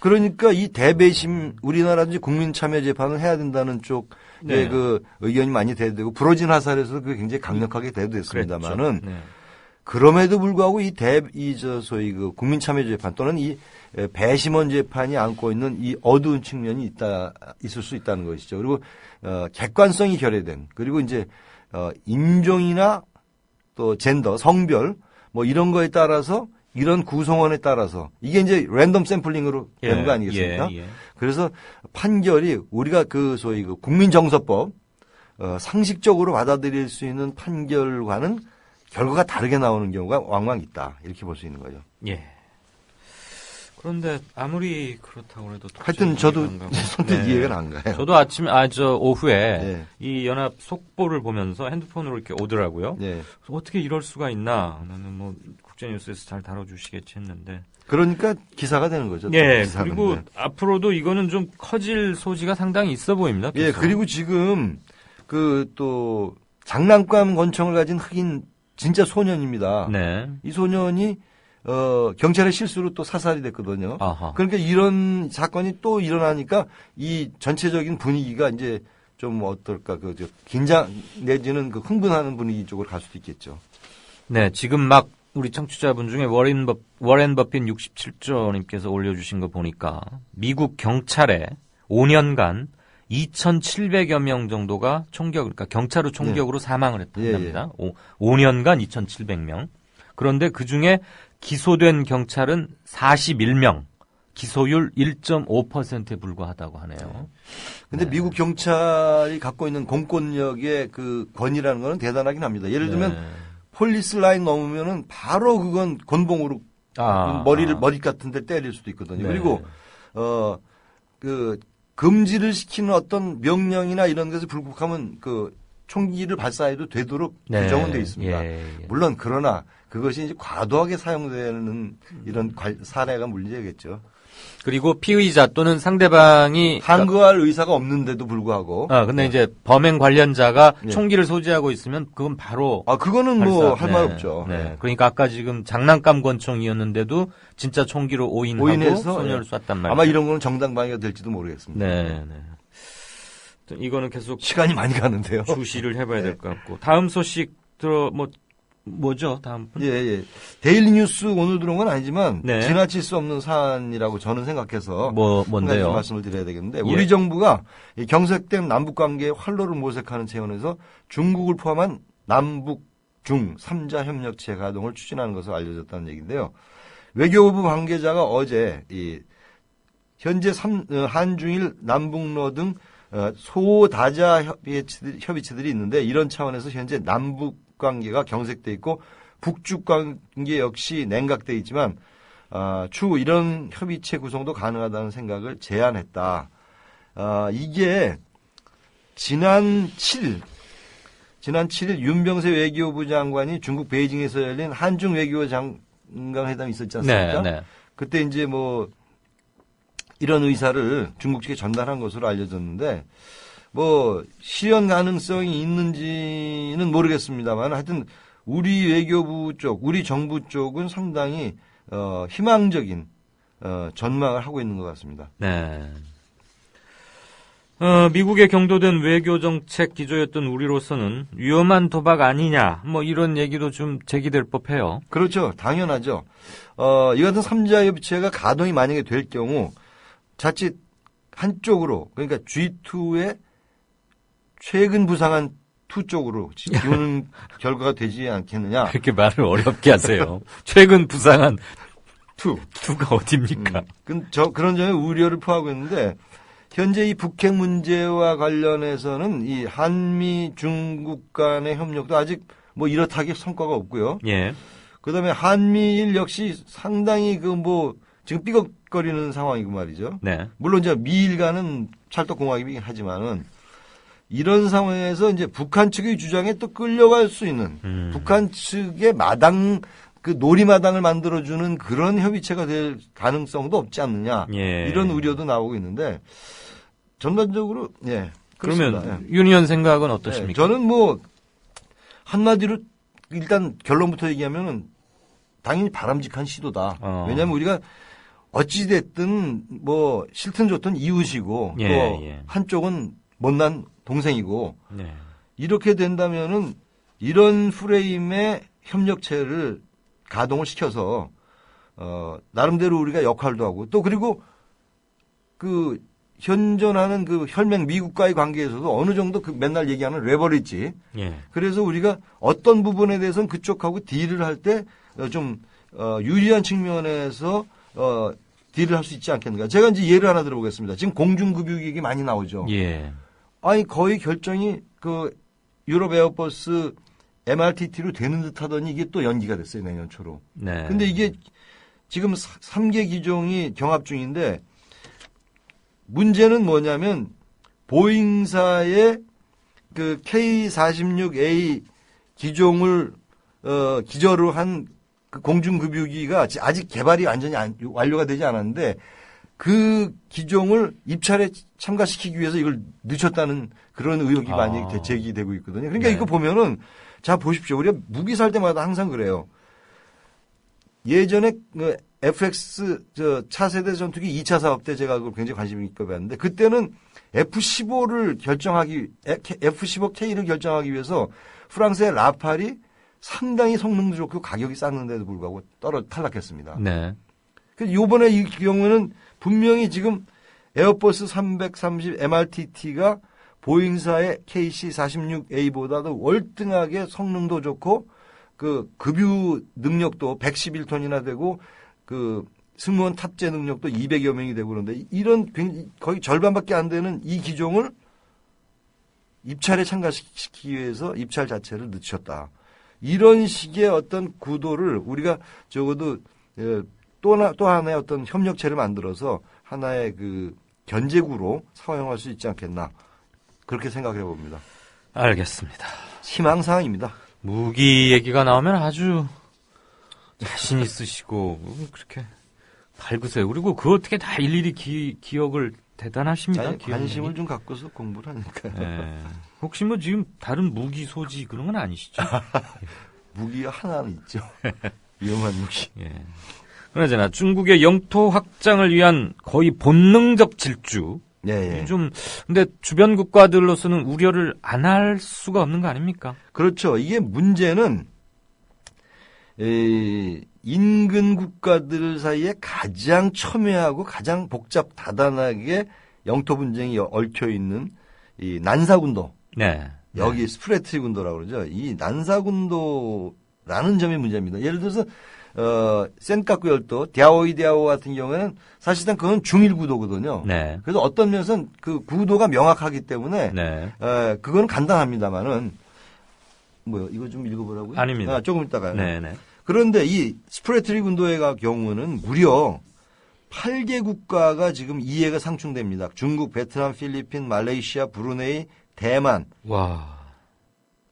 그러니까 이 대배심 우리나라든지 국민참여재판을 해야 된다는 쪽의 그 의견이 많이 대두되고 부러진 화살에서 그 굉장히 강력하게 대두됐습니다만은 그럼에도 불구하고 소위 그 국민참여재판 또는 이 배심원 재판이 안고 있는 이 어두운 측면이 있을 수 있다는 것이죠. 그리고 객관성이 결여된 그리고 이제 인종이나 또 젠더, 성별 뭐 이런 거에 따라서 이런 구성원에 따라서 이게 이제 랜덤 샘플링으로 되는 거 아니겠습니까? 그래서 판결이 우리가 그 소위 그 국민정서법 상식적으로 받아들일 수 있는 판결과는 결과가 다르게 나오는 경우가 왕왕 있다. 이렇게 볼 수 있는 거죠. 그런데 아무리 그렇다고 해도 하여튼 저도 선뜻 이해가 안 가요. 저도 오후에 이 연합 속보를 보면서 핸드폰으로 이렇게 오더라고요. 어떻게 이럴 수가 있나? 나는 뭐 국제뉴스에서 잘 다뤄주시겠지 했는데. 그러니까 기사가 되는 거죠. 그리고 앞으로도 이거는 좀 커질 소지가 상당히 있어 보입니다. 그리고 지금 또 장난감 권총을 가진 흑인 진짜 소년입니다. 이 소년이 경찰의 실수로 또 사살이 됐거든요. 그러니까 이런 사건이 또 일어나니까 이 전체적인 분위기가 이제 좀 어떨까, 긴장 내지는 흥분하는 분위기 쪽으로 갈 수도 있겠죠. 네, 지금 막 우리 청취자분 중에 워렌 버핏 67조님께서 올려주신 거 보니까 미국 경찰에 5년간 2,700여 명 정도가 그러니까 경찰의 총격으로 사망을 했답니다. 5년간 2,700명. 그런데 그 중에 기소된 경찰은 41명, 기소율 1.5%에 불과하다고 하네요. 근데 미국 경찰이 갖고 있는 공권력의 그 권위라는 거는 대단하긴 합니다. 예를 들면 폴리스 라인 넘으면은 바로 그건 곤봉으로 머리 같은 데 때릴 수도 있거든요. 그리고 금지를 시키는 어떤 명령이나 이런 것을 불복하면 총기를 발사해도 되도록 규정은 되어 있습니다. 물론 그러나 그것이 이제 과도하게 사용되는 이런 사례가 문제겠죠. 그리고 피의자 또는 상대방이 항거할 의사가 없는데도 불구하고. 근데 이제 범행 관련자가 총기를 소지하고 있으면 그건 바로. 그거는 뭐 할 말 없죠. 그러니까 아까 지금 장난감 권총이었는데도 진짜 총기로 오인해서 소년을 쐈단 말이에요. 아마 이런 거는 정당방위가 될지도 모르겠습니다. 이거는 계속 시간이 많이 가는데요. 주시를 해봐야 될 것 같고. 다음 소식 뭐죠? 다음 분? 데일리 뉴스 오늘 들어온 건 아니지만 지나칠 수 없는 사안이라고 저는 생각해서 뭔데요? 말씀을 드려야 되겠는데 우리 정부가 경색된 남북 관계에 활로를 모색하는 차원에서 중국을 포함한 남북 중 3자 협력체 가동을 추진하는 것으로 알려졌다는 얘기인데요. 외교부 관계자가 어제 현재 한중일 남북러 등 소다자 협의체들이 있는데 이런 차원에서 현재 남북 관계가 경색돼 있고 북중 관계 역시 냉각돼 있지만 추후 이런 협의체 구성도 가능하다는 생각을 제안했다. 이게 지난 7일 윤병세 외교부 장관이 중국 베이징에서 열린 한중 외교 장관회담이 있었지 않습니까? 네, 네. 그때 이제 뭐 이런 의사를 중국 측에 전달한 것으로 알려졌는데 뭐 실현 가능성이 있는지는 모르겠습니다만 하여튼 우리 외교부 쪽, 우리 정부 쪽은 상당히 희망적인 전망을 하고 있는 것 같습니다. 네. 미국에 경도된 외교정책 기조였던 우리로서는 위험한 도박 아니냐, 뭐 이런 얘기도 좀 제기될 법해요. 그렇죠. 당연하죠. 이 같은 3자 협의체가 가동이 만약에 될 경우 자칫 한쪽으로, 그러니까 G2의 최근 부상한 2 쪽으로 기우는 결과가 되지 않겠느냐. 그렇게 말을 어렵게 하세요. 최근 부상한 2가 어딥니까? 그런 점에 우려를 표하고 있는데, 현재 이 북핵 문제와 관련해서는 이 한미 중국 간의 협력도 아직 뭐 이렇다기 성과가 없고요. 예. 그다음에 한미일 역시 상당히 지금 삐걱거리는 상황이고 말이죠. 네. 물론 이제 미일 간은 찰떡궁합이긴 하지만은 이런 상황에서 이제 북한 측의 주장에 또 끌려갈 수 있는 북한 측의 놀이마당을 만들어주는 그런 협의체가 될 가능성도 없지 않느냐. 예. 이런 우려도 나오고 있는데 전반적으로 예. 그렇습니다. 그러면 윤 의원 생각은 어떠십니까? 예, 저는 뭐 한마디로 일단 결론부터 얘기하면은 당연히 바람직한 시도다. 왜냐하면 우리가 어찌됐든 뭐 싫든 좋든 이웃이고 예, 또 예. 한쪽은 못난 동생이고 이렇게 된다면은 이런 프레임의 협력체를 가동을 시켜서 나름대로 우리가 역할도 하고 또 그리고 그 현존하는 그 혈맹 미국과의 관계에서도 어느 정도 그 맨날 얘기하는 레버리지. 예. 그래서 우리가 어떤 부분에 대해서는 그쪽하고 딜을 할 때 좀 유리한 측면에서 딜을 할 수 있지 않겠는가. 제가 이제 예를 하나 들어보겠습니다. 지금 공중급유 얘기 많이 나오죠. 예. 아니 거의 결정이 그 유럽 에어버스 MRTT로 되는 듯 하더니 이게 또 연기가 됐어요. 내년 초로. 네. 근데 이게 지금 3개 기종이 경합 중인데 문제는 뭐냐면 보잉사의 그 K-46A 기종을 기저로 한 그 공중급유기가 아직 개발이 완전히 완료가 되지 않았는데 그 기종을 입찰에 참가시키기 위해서 이걸 늦췄다는 그런 의혹이 많이 제기되고 있거든요. 그러니까 네. 이거 보면은 자 보십시오. 우리가 무기 살 때마다 항상 그래요. 예전에 그 FX 차세대 전투기 2차 사업 때 제가 그걸 굉장히 관심 있게 봤는데 그때는 F-15K를 결정하기 위해서 프랑스의 라팔이 상당히 성능도 좋고 가격이 쌌는데도 불구하고 탈락했습니다. 네. 요번에 이 경우는 분명히 지금 에어버스 330 MRTT가 보잉사의 KC-46A보다도 월등하게 성능도 좋고 그 급유 능력도 111톤이나 되고 그 승무원 탑재 능력도 200여 명이 되고 그런데 이런 거의 절반밖에 안 되는 이 기종을 입찰에 참가시키기 위해서 입찰 자체를 늦췄다. 이런 식의 어떤 구도를 우리가 적어도 또 하나의 어떤 협력체를 만들어서 하나의 그 견제구로 사용할 수 있지 않겠나 그렇게 생각해 봅니다. 알겠습니다. 희망사항입니다. 무기 얘기가 나오면 아주 자신 있으시고 그렇게 밝으세요. 그리고 그 어떻게 다 일일이 기억을 대단하십니다. 아니, 관심을 좀 갖고서 공부를 하니까요. 네. 혹시 뭐 지금 다른 무기 소지 그런 건 아니시죠? 무기가 하나는 있죠. 위험한 무기. 예. 그러잖아. 중국의 영토 확장을 위한 거의 본능적 질주. 예, 예. 좀 근데 주변 국가들로서는 우려를 안 할 수가 없는 거 아닙니까? 그렇죠. 이게 문제는 인근 국가들 사이에 가장 첨예하고 가장 복잡 다단하게 영토 분쟁이 얽혀 있는 이 난사군도. 네. 여기 네. 스프레트리 군도라고 그러죠. 이 난사군도라는 점이 문제입니다. 예를 들어서 센카쿠 열도 디아오 같은 경우에는 사실상 그건 중일 구도거든요. 네. 그래서 어떤 면에서는 그 구도가 명확하기 때문에 네. 그건 간단합니다만은 뭐요? 이거 좀 읽어보라고요? 아닙니다. 조금 있다가요. 네네. 그런데 이 스프레트리 군도의 경우는 무려 8개 국가가 지금 이해가 상충됩니다. 중국, 베트남, 필리핀, 말레이시아, 브루네이, 대만. 와.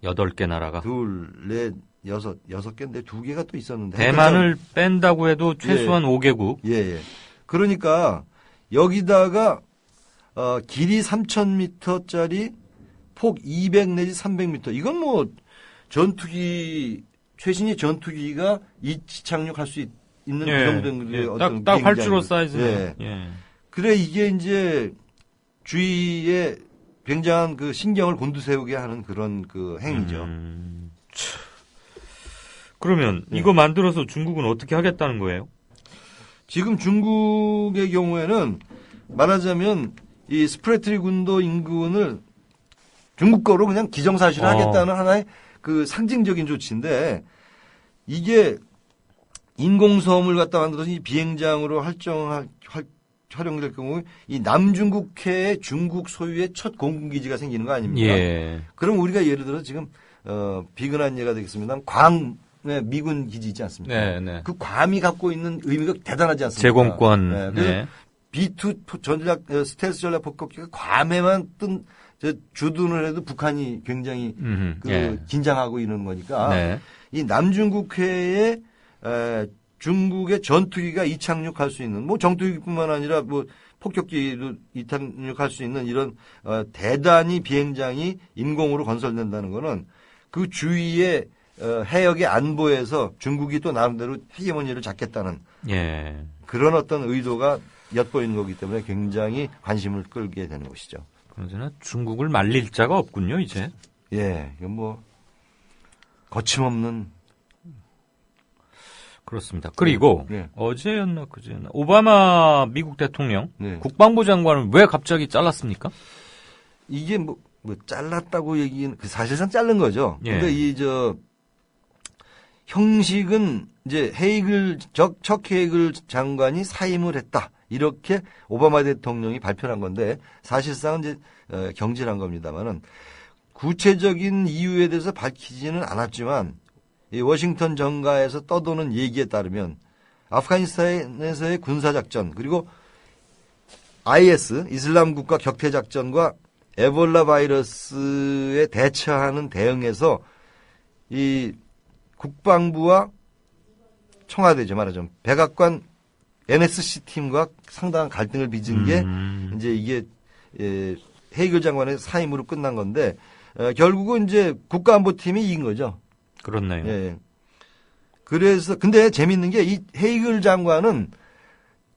8개 나라가. 6 개인데 2개가 또 있었는데. 대만을 뺀다고 해도 최소한 5개국. 예. 그러니까 여기다가 길이 3,000m짜리 폭 200 내지 300m. 이건 뭐 최신의 전투기가 이착륙할 수 있는 그 정도의 어떤 딱 활주로 사이즈네. 그래 이게 이제 주위에 굉장한 그 신경을 곤두세우게 하는 그런 그 행위죠. 그러면 이거 만들어서 중국은 어떻게 하겠다는 거예요? 지금 중국의 경우에는 말하자면 이 스프레트리 군도 인근을 중국 거로 그냥 기정사실화하겠다는 하나의 그 상징적인 조치인데 이게 인공섬을 갖다 만들어서 이 비행장으로 활용될 경우 이 남중국해에 중국 소유의 첫 공군기지가 생기는 거 아닙니까? 그럼 우리가 예를 들어 지금 비근한 예가 되겠습니다. 괌에 미군 기지 있지 않습니까? 그 괌이 갖고 있는 의미가 대단하지 않습니까? 제공권. 그래서 B2 스텔스 전략 폭격기가 괌에만 주둔을 해도 북한이 굉장히 긴장하고 이러는 거니까 이 남중국해에 중국의 전투기가 이착륙할 수 있는 뭐 전투기뿐만 아니라 뭐 폭격기도 이착륙할 수 있는 이런 대단히 비행장이 인공으로 건설된다는 거는 그 주위의 해역의 안보에서 중국이 또 나름대로 헤게모니를 잡겠다는 그런 어떤 의도가 엿보이는 거기 때문에 굉장히 관심을 끌게 되는 것이죠. 그러나 중국을 말릴 자가 없군요, 이제. 이건 뭐 거침없는. 그렇습니다. 그리고 어제였나 그제였나 오바마 미국 대통령 국방부 장관을 왜 갑자기 잘랐습니까? 이게 뭐 잘랐다고 얘기는 사실상 자른 거죠. 근데 형식은 이제 척 헤이글 장관이 사임을 했다. 이렇게 오바마 대통령이 발표한 건데 사실상 이제 경질한 겁니다만은 구체적인 이유에 대해서 밝히지는 않았지만 이 워싱턴 정가에서 떠도는 얘기에 따르면 아프가니스탄에서의 군사작전 그리고 IS 이슬람 국가 격퇴 작전과 에볼라 바이러스에 대처하는 대응에서 이 국방부와 청와대죠 말하자면 백악관 NSC 팀과 상당한 갈등을 빚은 게 이제 이게 헤이글 장관의 사임으로 끝난 건데 결국은 이제 국가안보팀이 이긴 거죠. 그렇네요. 그래서 근데 재밌는 게 이 헤이글 장관은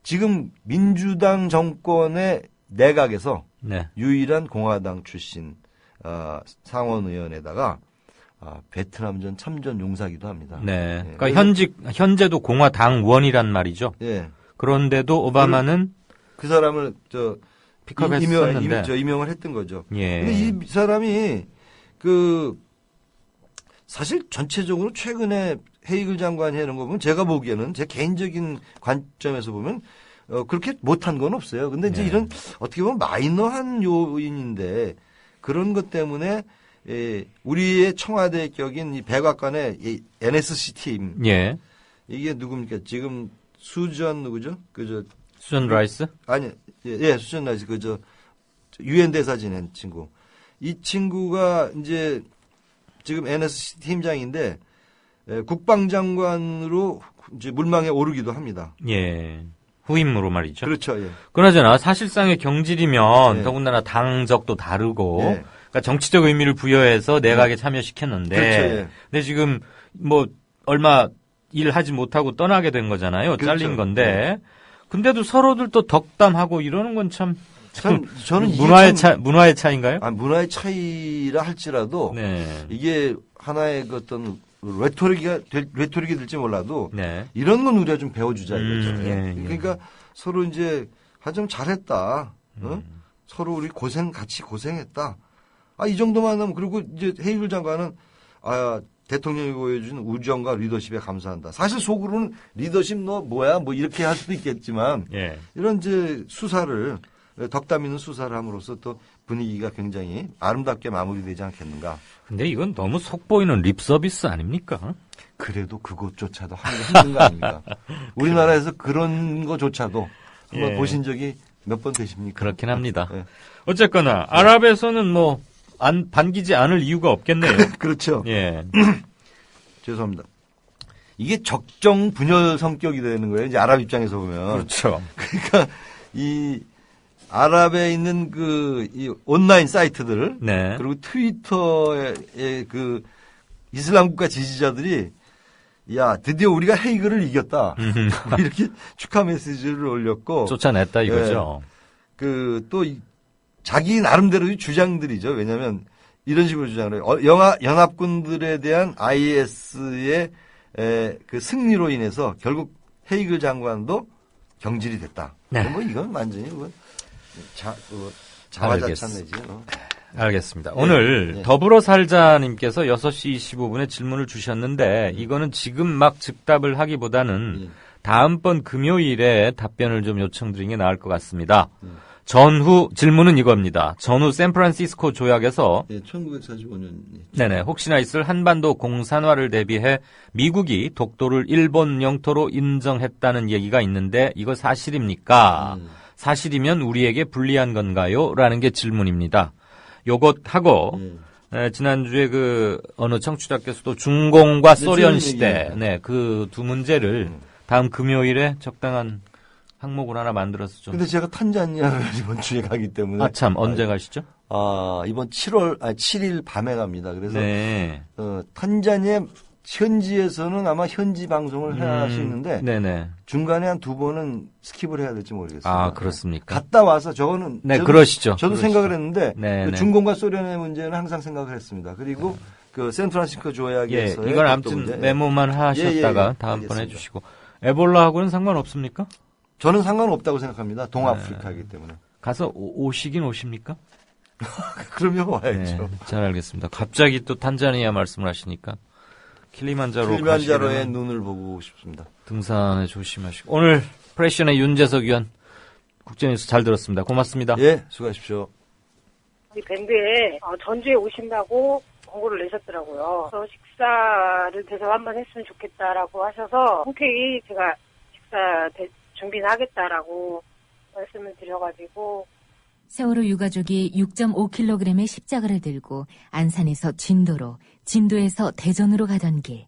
지금 민주당 정권의 내각에서 유일한 공화당 출신 상원의원에다가 베트남전 참전 용사기도 합니다. 그러니까 현재도 공화당원이란 말이죠. 그런데도 오바마는 그 사람을 픽업했었는데 임명을 했던 거죠. 근데 이 사람이 사실 전체적으로 최근에 헤이글 장관이 하는 거 보면 제가 보기에는 제 개인적인 관점에서 보면 그렇게 못한 건 없어요. 근데 이제 이런 어떻게 보면 마이너한 요인인데 그런 것 때문에 우리의 청와대 격인 이 백악관의 이 NSC 팀 이게 누굽니까? 지금 수전 누구죠? 수전 라이스? 아니, 수전 라이스 UN 대사 지낸 친구. 이 친구가 이제 지금 NSC 팀장인데 국방장관으로 이제 물망에 오르기도 합니다. 후임으로 말이죠. 그렇죠. 그나저나 사실상의 경질이면 더군다나 당적도 다르고 그러니까 정치적 의미를 부여해서 내각에 참여시켰는데 근데 지금 뭐 얼마 일하지 못하고 떠나게 된 거잖아요. 잘린 건데 근데도 서로들 또 덕담하고 이러는 건 참 저는 문화의 차이인가요? 문화의 차이라 할지라도 이게 하나의 어떤 레토릭이 될지 몰라도 이런 건 우리가 좀 배워주자 이거죠. 그러니까 서로 이제 좀 잘했다. 서로 우리 같이 고생했다. 이 정도만 하면 그리고 이제 헤이글 장관은 대통령이 보여준 우정과 리더십에 감사한다. 사실 속으로는 리더십 너 뭐야 뭐 이렇게 할 수도 있겠지만 이런 이제 수사를 덕담 있는 수사를 함으로써 또 분위기가 굉장히 아름답게 마무리되지 않겠는가. 근데 이건 너무 속 보이는 립 서비스 아닙니까? 그래도 그것조차도 하기 힘든 거 아닙니까? 우리나라에서 그런 거조차도 한번 보신 적이 몇 번 되십니까? 그렇긴 합니다. 어쨌거나 아랍에서는 뭐 반기지 않을 이유가 없겠네요. 그렇죠. 예. 죄송합니다. 이게 적정 분열 성격이 되는 거예요. 이제 아랍 입장에서 보면. 그렇죠. 그러니까 이 아랍에 있는 이 온라인 사이트들 네. 그리고 트위터의 그 이슬람 국가 지지자들이 야 드디어 우리가 헤이그를 이겼다. 이렇게 축하 메시지를 올렸고 쫓아냈다 이거죠. 또 자기 나름대로의 주장들이죠. 왜냐하면 이런 식으로 주장을 해요. 연합군들에 대한 IS의 그 승리로 인해서 결국 헤이글 장관도 경질이 됐다. 네. 뭐 이건 완전히 자화자찬내지. 알겠습니다. 오늘 더불어 살자님께서 6시 25분에 질문을 주셨는데 이거는 지금 막 즉답을 하기보다는 다음번 금요일에 답변을 좀 요청드리는 게 나을 것 같습니다. 전후 질문은 이겁니다. 전후 샌프란시스코 조약에서 1945년 네네 혹시나 있을 한반도 공산화를 대비해 미국이 독도를 일본 영토로 인정했다는 얘기가 있는데 이거 사실입니까? 사실이면 우리에게 불리한 건가요? 라는 게 질문입니다. 요것 하고 지난주에 어느 청취자께서도 중공과 소련 시대 그 두 문제를 다음 금요일에 적당한 항목을 하나 만들어서 좀. 근데 제가 탄자니아를 이번 주에 가기 때문에. 참, 언제 가시죠? 이번 7일 밤에 갑니다. 그래서, 탄자니아 현지에서는 아마 현지 방송을 해야 할 수 있는데. 네네. 중간에 한 2번은 스킵을 해야 될지 모르겠습니다. 그렇습니까? 갔다 와서 저거는. 네, 그러시죠. 저도 생각을 했는데. 그 중공과 소련의 문제는 항상 생각을 했습니다. 그리고 샌프란시스코 조약에서. 이건 아무튼 메모만 하셨다가 다음번에 해주시고. 에볼라하고는 상관없습니까? 저는 상관없다고 생각합니다. 동아프리카이기 때문에. 가서 오시긴 오십니까? 그러면 와야죠. 네, 잘 알겠습니다. 갑자기 또 탄자니아 말씀을 하시니까 킬리만자로의 눈을 보고 싶습니다. 등산에 조심하시고. 오늘 프레시언의 윤재석 위원 국제뉴스 잘 들었습니다. 고맙습니다. 예, 수고하십시오. 우리 밴드에 전주에 오신다고 공고를 내셨더라고요. 그래서 식사를 대접 한번 했으면 좋겠다라고 하셔서 흔쾌히 제가 식사 준비는 하겠다라고 말씀을 드려가지고. 세월호 유가족이 6.5kg의 십자가를 들고 안산에서 진도로, 진도에서 대전으로 가던 길.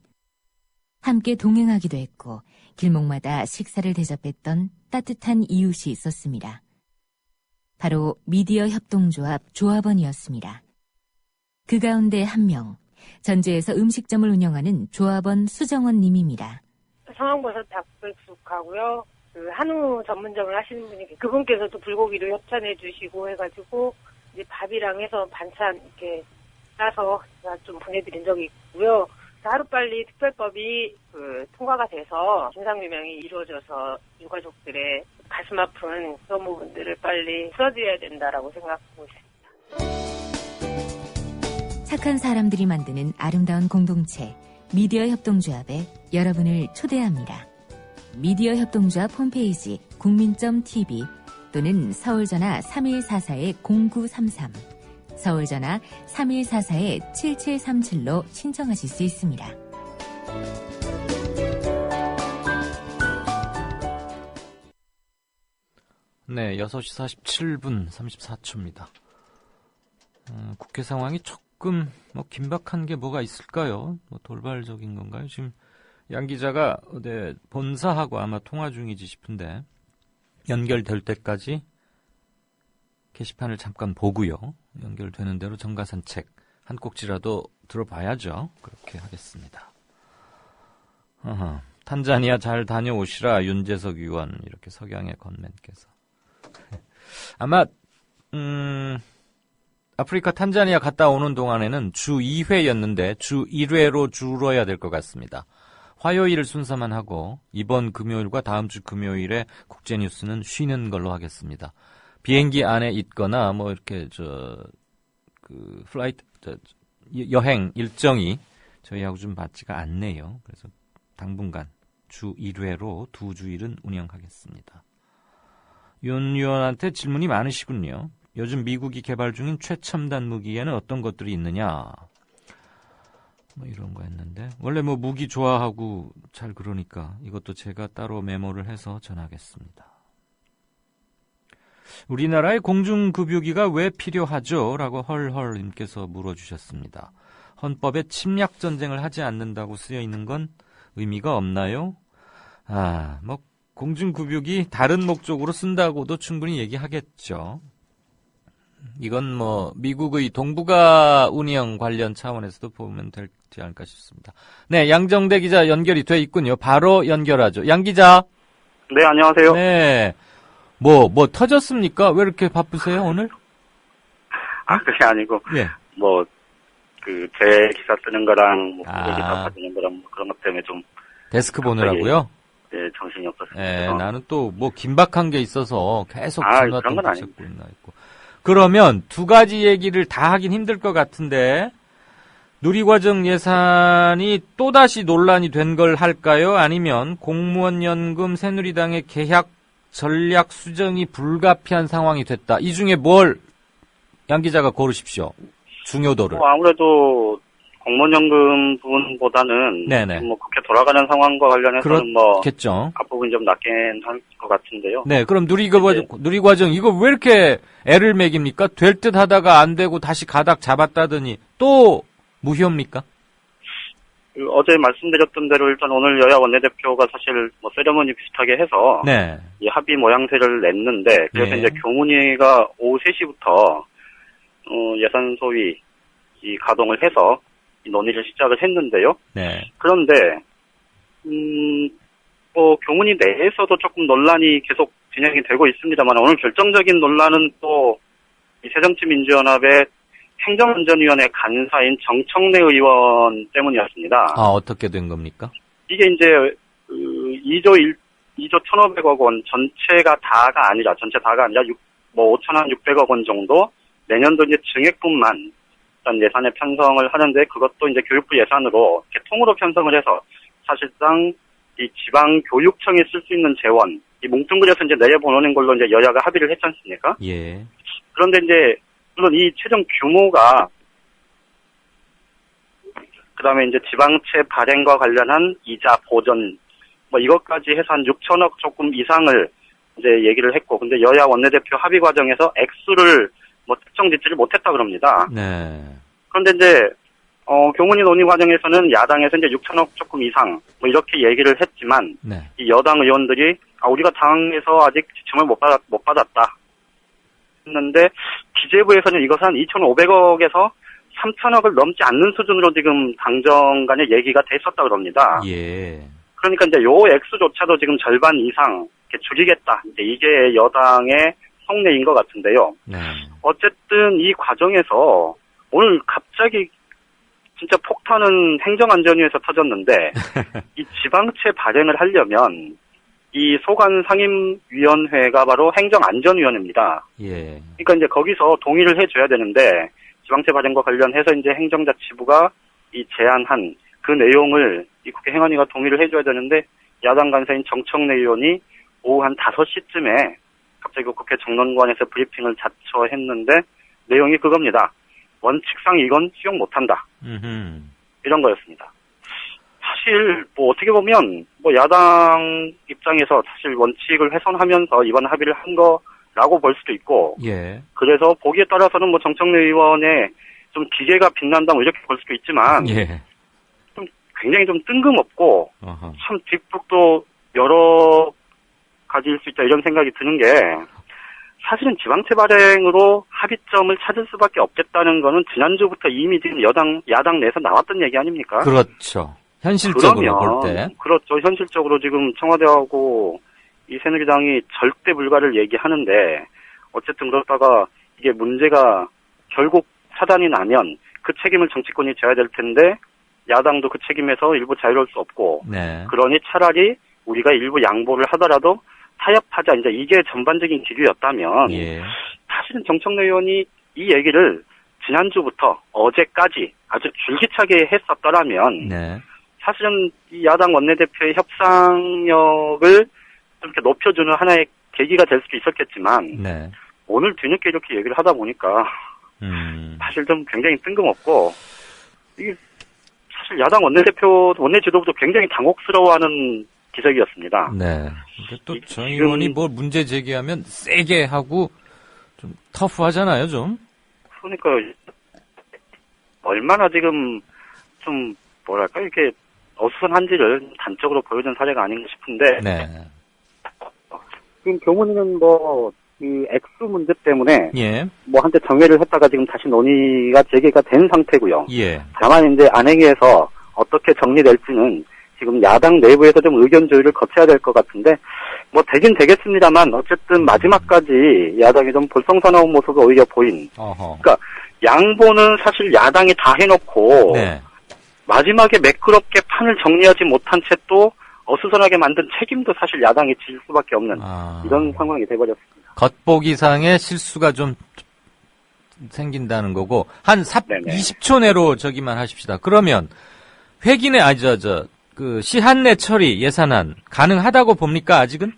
함께 동행하기도 했고 길목마다 식사를 대접했던 따뜻한 이웃이 있었습니다. 바로 미디어 협동조합 조합원이었습니다. 그 가운데 한 명, 전주에서 음식점을 운영하는 조합원 수정원 님입니다. 상황버섯 닭백숙하고요. 한우 전문점을 하시는 분이 그분께서도 불고기도 협찬해 주시고 해가지고 이제 밥이랑 해서 반찬 이렇게 싸서 제가 좀 보내드린 적이 있고요. 하루빨리 특별법이 통과가 돼서 진상규명이 이루어져서 유가족들의 가슴 아픈 그런 부분들을 빨리 풀어드려야 된다라고 생각하고 있습니다. 착한 사람들이 만드는 아름다운 공동체 미디어 협동조합에 여러분을 초대합니다. 미디어 협동조합 홈페이지 국민.tv 또는 서울전화 3144-0933 서울전화 3144-7737로 신청하실 수 있습니다. 네, 6시 47분 34초입니다. 국회 상황이 조금 긴박한 게 뭐가 있을까요? 돌발적인 건가요? 지금 양 기자가 본사하고 아마 통화 중이지 싶은데 연결될 때까지 게시판을 잠깐 보고요. 연결되는 대로 정가산책 한 꼭지라도 들어봐야죠. 그렇게 하겠습니다. 탄자니아 잘 다녀오시라 윤재석 의원 이렇게 석양의 건맨께서 아마 아프리카 탄자니아 갔다 오는 동안에는 주 2회였는데 주 1회로 줄어야 될 것 같습니다. 화요일 순서만 하고 이번 금요일과 다음 주 금요일에 국제뉴스는 쉬는 걸로 하겠습니다. 비행기 안에 있거나 이렇게 플라이트 여행 일정이 저희하고 좀 맞지가 않네요. 그래서 당분간 주 1회로 두 주일은 운영하겠습니다. 윤 의원한테 질문이 많으시군요. 요즘 미국이 개발 중인 최첨단 무기에는 어떤 것들이 있느냐? 이런 거 했는데 원래 무기 좋아하고 잘 그러니까 이것도 제가 따로 메모를 해서 전하겠습니다. 우리나라의 공중급유기가 왜 필요하죠? 라고 헐헐님께서 물어주셨습니다. 헌법에 침략전쟁을 하지 않는다고 쓰여 있는 건 의미가 없나요? 공중급유기 다른 목적으로 쓴다고도 충분히 얘기하겠죠. 이건 미국의 동북아 운영 관련 차원에서도 보면 되지 않을까 싶습니다. 네, 양정대 기자 연결이 돼 있군요. 바로 연결하죠. 양 기자. 네, 안녕하세요. 네. 터졌습니까? 왜 이렇게 바쁘세요, 오늘? 그게 아니고. 예. 제 기사 쓰는 거랑, 기사 받는 거랑 그런 것 때문에 좀. 데스크 보느라고요? 네, 정신이 없었습니다. 네, 나는 또 긴박한 게 있어서 계속 그런 건 아니고. 그러면 두 가지 얘기를 다 하긴 힘들 것 같은데, 누리과정 예산이 또다시 논란이 된 걸 할까요? 아니면 공무원 연금 새누리당의 개혁 전략 수정이 불가피한 상황이 됐다. 이 중에 뭘 양 기자가 고르십시오. 중요도를. 아무래도 공무원연금 부분보다는 네네. 국회 돌아가는 상황과 관련해서는 그렇겠죠. 앞부분이 좀 낫긴 할 것 같은데요. 네, 그럼 누리과정 이거 왜 이렇게 애를 먹입니까? 될 듯 하다가 안 되고 다시 가닥 잡았다더니 또 무효입니까? 어제 말씀드렸던 대로 일단 오늘 여야 원내대표가 사실 세레머니 비슷하게 해서 이 합의 모양새를 냈는데 그래서 이제 교문위가 오후 3시부터 예산 소위 이 가동을 해서 이 논의를 시작을 했는데요. 그런데 교문위 내에서도 조금 논란이 계속 진행이 되고 있습니다만 오늘 결정적인 논란은 또 이 새정치민주연합의 행정안전위원회 간사인 정청래 의원 때문이었습니다. 어떻게 된 겁니까? 이게 이제 2조 1,500억 원 전체 다가 아니라 5,600억 원 정도 내년도 이제 증액분만 일단 예산에 편성을 하는데 그것도 이제 교육부 예산으로 이렇게 통으로 편성을 해서 사실상 이 지방 교육청이 쓸 수 있는 재원 이 뭉뚱그려서 이제 내보내는 걸로 이제 여야가 합의를 했지 않습니까? 예. 그런데 이제 물론 이 최종 규모가 그다음에 이제 지방채 발행과 관련한 이자 보전 이것까지 해서 한 6천억 조금 이상을 이제 얘기를 했고 근데 여야 원내대표 합의 과정에서 액수를 특정 짓지를 못했다 그럽니다. 네. 그런데 이제 교문위 논의 과정에서는 야당에서 이제 6천억 조금 이상 이렇게 얘기를 했지만 이 여당 의원들이 우리가 당에서 아직 지침을 못 받았다 했는데 기재부에서는 이것을 한 2,500억에서 3천억을 넘지 않는 수준으로 지금 당정 간의 얘기가 됐었다 그럽니다. 예. 그러니까 이제 요 액수조차도 지금 절반 이상 이렇게 줄이겠다. 이게 여당의 속내인 것 같은데요. 어쨌든 이 과정에서 오늘 갑자기 진짜 폭탄은 행정안전위에서 터졌는데 이 지방채 발행을 하려면 이 소관 상임위원회가 바로 행정안전위원회입니다. 예. 그러니까 이제 거기서 동의를 해줘야 되는데 지방채 발행과 관련해서 이제 행정자치부가 이 제안한 그 내용을 이 국회 행안위가 동의를 해줘야 되는데 야당 간사인 정청래 의원이 오후 한 5시쯤에 갑자기 국회 정론관에서 브리핑을 자처했는데 내용이 그겁니다. 원칙상 이건 수용 못한다. 이런 거였습니다. 사실 어떻게 보면 야당 입장에서 사실 원칙을 훼손하면서 이번 합의를 한 거라고 볼 수도 있고 그래서 보기에 따라서는 정청래 의원의 좀 기계가 빛난다 이렇게 볼 수도 있지만 좀 굉장히 좀 뜬금없고 참 뒷북도 여러 가지일 수 있다 이런 생각이 드는 게 사실은 지방채 발행으로 합의점을 찾을 수밖에 없겠다는 거는 지난주부터 이미 지금 야당 내에서 나왔던 얘기 아닙니까? 그렇죠. 현실적으로 볼 때. 그렇죠. 현실적으로 지금 청와대하고 이 새누리당이 절대 불가를 얘기하는데 어쨌든 그렇다가 이게 문제가 결국 차단이 나면 그 책임을 정치권이 져야 될 텐데 야당도 그 책임에서 일부 자유로울 수 없고 그러니 차라리 우리가 일부 양보를 하더라도 타협하자 이제 이게 전반적인 기류였다면 사실은 정청래 의원이 이 얘기를 지난주부터 어제까지 아주 줄기차게 했었더라면 사실은 이 야당 원내대표의 협상력을 좀 이렇게 높여주는 하나의 계기가 될 수도 있었겠지만 오늘 뒤늦게 이렇게 얘기를 하다 보니까 사실 좀 굉장히 뜬금없고 이게 사실 야당 원내 지도부도 굉장히 당혹스러워하는 기색이었습니다. 또 정 의원이 문제 제기하면 세게 하고 좀 터프하잖아요, 좀. 그러니까 얼마나 지금 좀 뭐랄까 이렇게 어수선한지를 단적으로 보여준 사례가 아닌가 싶은데. 네. 지금 교문위는 이 액수 문제 때문에 예. 한때 정회를 했다가 지금 다시 논의가 재개가 된 상태고요. 예. 다만 이제 안행위에서 어떻게 정리될지는 지금 야당 내부에서 좀 의견 조율을 거쳐야 될 것 같은데 되긴 되겠습니다만 어쨌든 마지막까지 야당이 좀 볼썽사나운 모습을 오히려 보인. 그러니까 양보는 사실 야당이 다 해놓고 네. 마지막에 매끄럽게 판을 정리하지 못한 채 또 어수선하게 만든 책임도 사실 야당이 질 수밖에 없는 이런 상황이 돼버렸습니다. 겉보기상의 실수가 좀 생긴다는 거고 한 20초 내로 저기만 하십시다. 그러면 회기내 시한 내 처리 예산안 가능하다고 봅니까 아직은?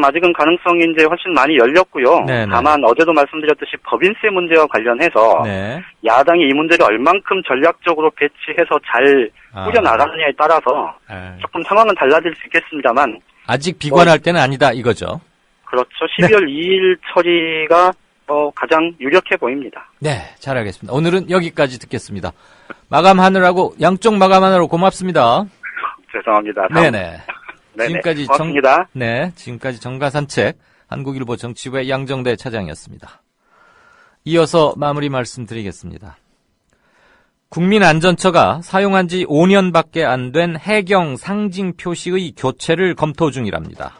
아직은 가능성이 이제 훨씬 많이 열렸고요. 네네. 다만 어제도 말씀드렸듯이 법인세 문제와 관련해서 네. 야당이 이 문제를 얼만큼 전략적으로 배치해서 잘 꾸려나가느냐에 따라서 조금 상황은 달라질 수 있겠습니다만 아직 비관할 때는 아니다 이거죠. 그렇죠. 12월 2일 처리가 가장 유력해 보입니다. 네, 잘 알겠습니다. 오늘은 여기까지 듣겠습니다. 마감하느라고 양쪽 마감하느라고 고맙습니다. 죄송합니다. 네네. 지금까지 고맙습니다. 지금까지 정가산책 한국일보 정치부의 양정대 차장이었습니다. 이어서 마무리 말씀드리겠습니다. 국민안전처가 사용한 지 5년밖에 안 된 해경 상징 표시의 교체를 검토 중이랍니다.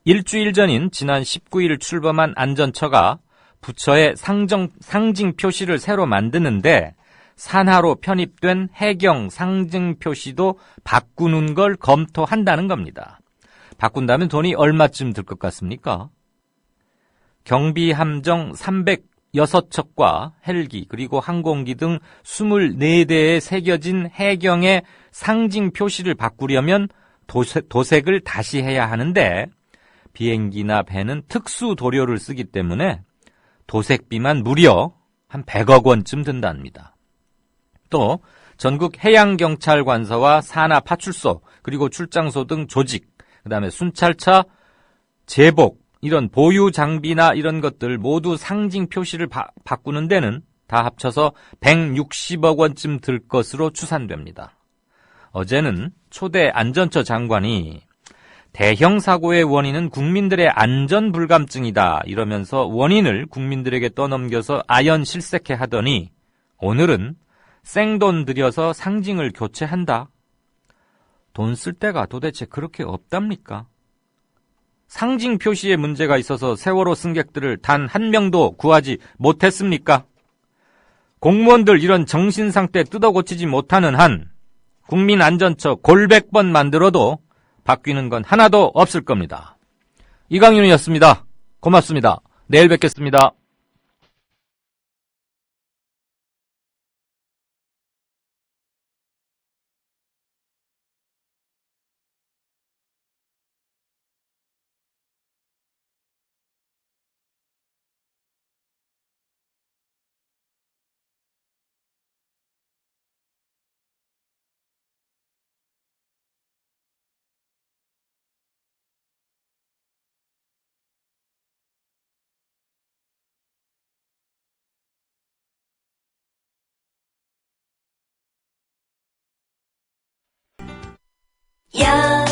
일주일 전인 지난 19일 출범한 안전처가 부처의 상징 표시를 새로 만드는데 산하로 편입된 해경 상징 표시도 바꾸는 걸 검토한다는 겁니다. 바꾼다면 돈이 얼마쯤 들 것 같습니까? 경비함정 306척과 헬기 그리고 항공기 등 24대에 새겨진 해경의 상징 표시를 바꾸려면 도색을 다시 해야 하는데 비행기나 배는 특수 도료를 쓰기 때문에 도색비만 무려 한 100억 원쯤 든답니다. 또 전국 해양경찰관서와 산하파출소 그리고 출장소 등 조직, 그다음에 순찰차, 제복 이런 보유 장비나 이런 것들 모두 상징 표시를 바꾸는 데는 다 합쳐서 160억 원쯤 들 것으로 추산됩니다. 어제는 초대 안전처 장관이 대형 사고의 원인은 국민들의 안전 불감증이다 이러면서 원인을 국민들에게 떠넘겨서 아연 실색해 하더니 오늘은 생돈 들여서 상징을 교체한다. 돈 쓸 데가 도대체 그렇게 없답니까? 상징 표시에 문제가 있어서 세월호 승객들을 단 한 명도 구하지 못했습니까? 공무원들 이런 정신상태 뜯어고치지 못하는 한 국민안전처 골백번 만들어도 바뀌는 건 하나도 없을 겁니다. 이강윤이었습니다. 고맙습니다. 내일 뵙겠습니다. 야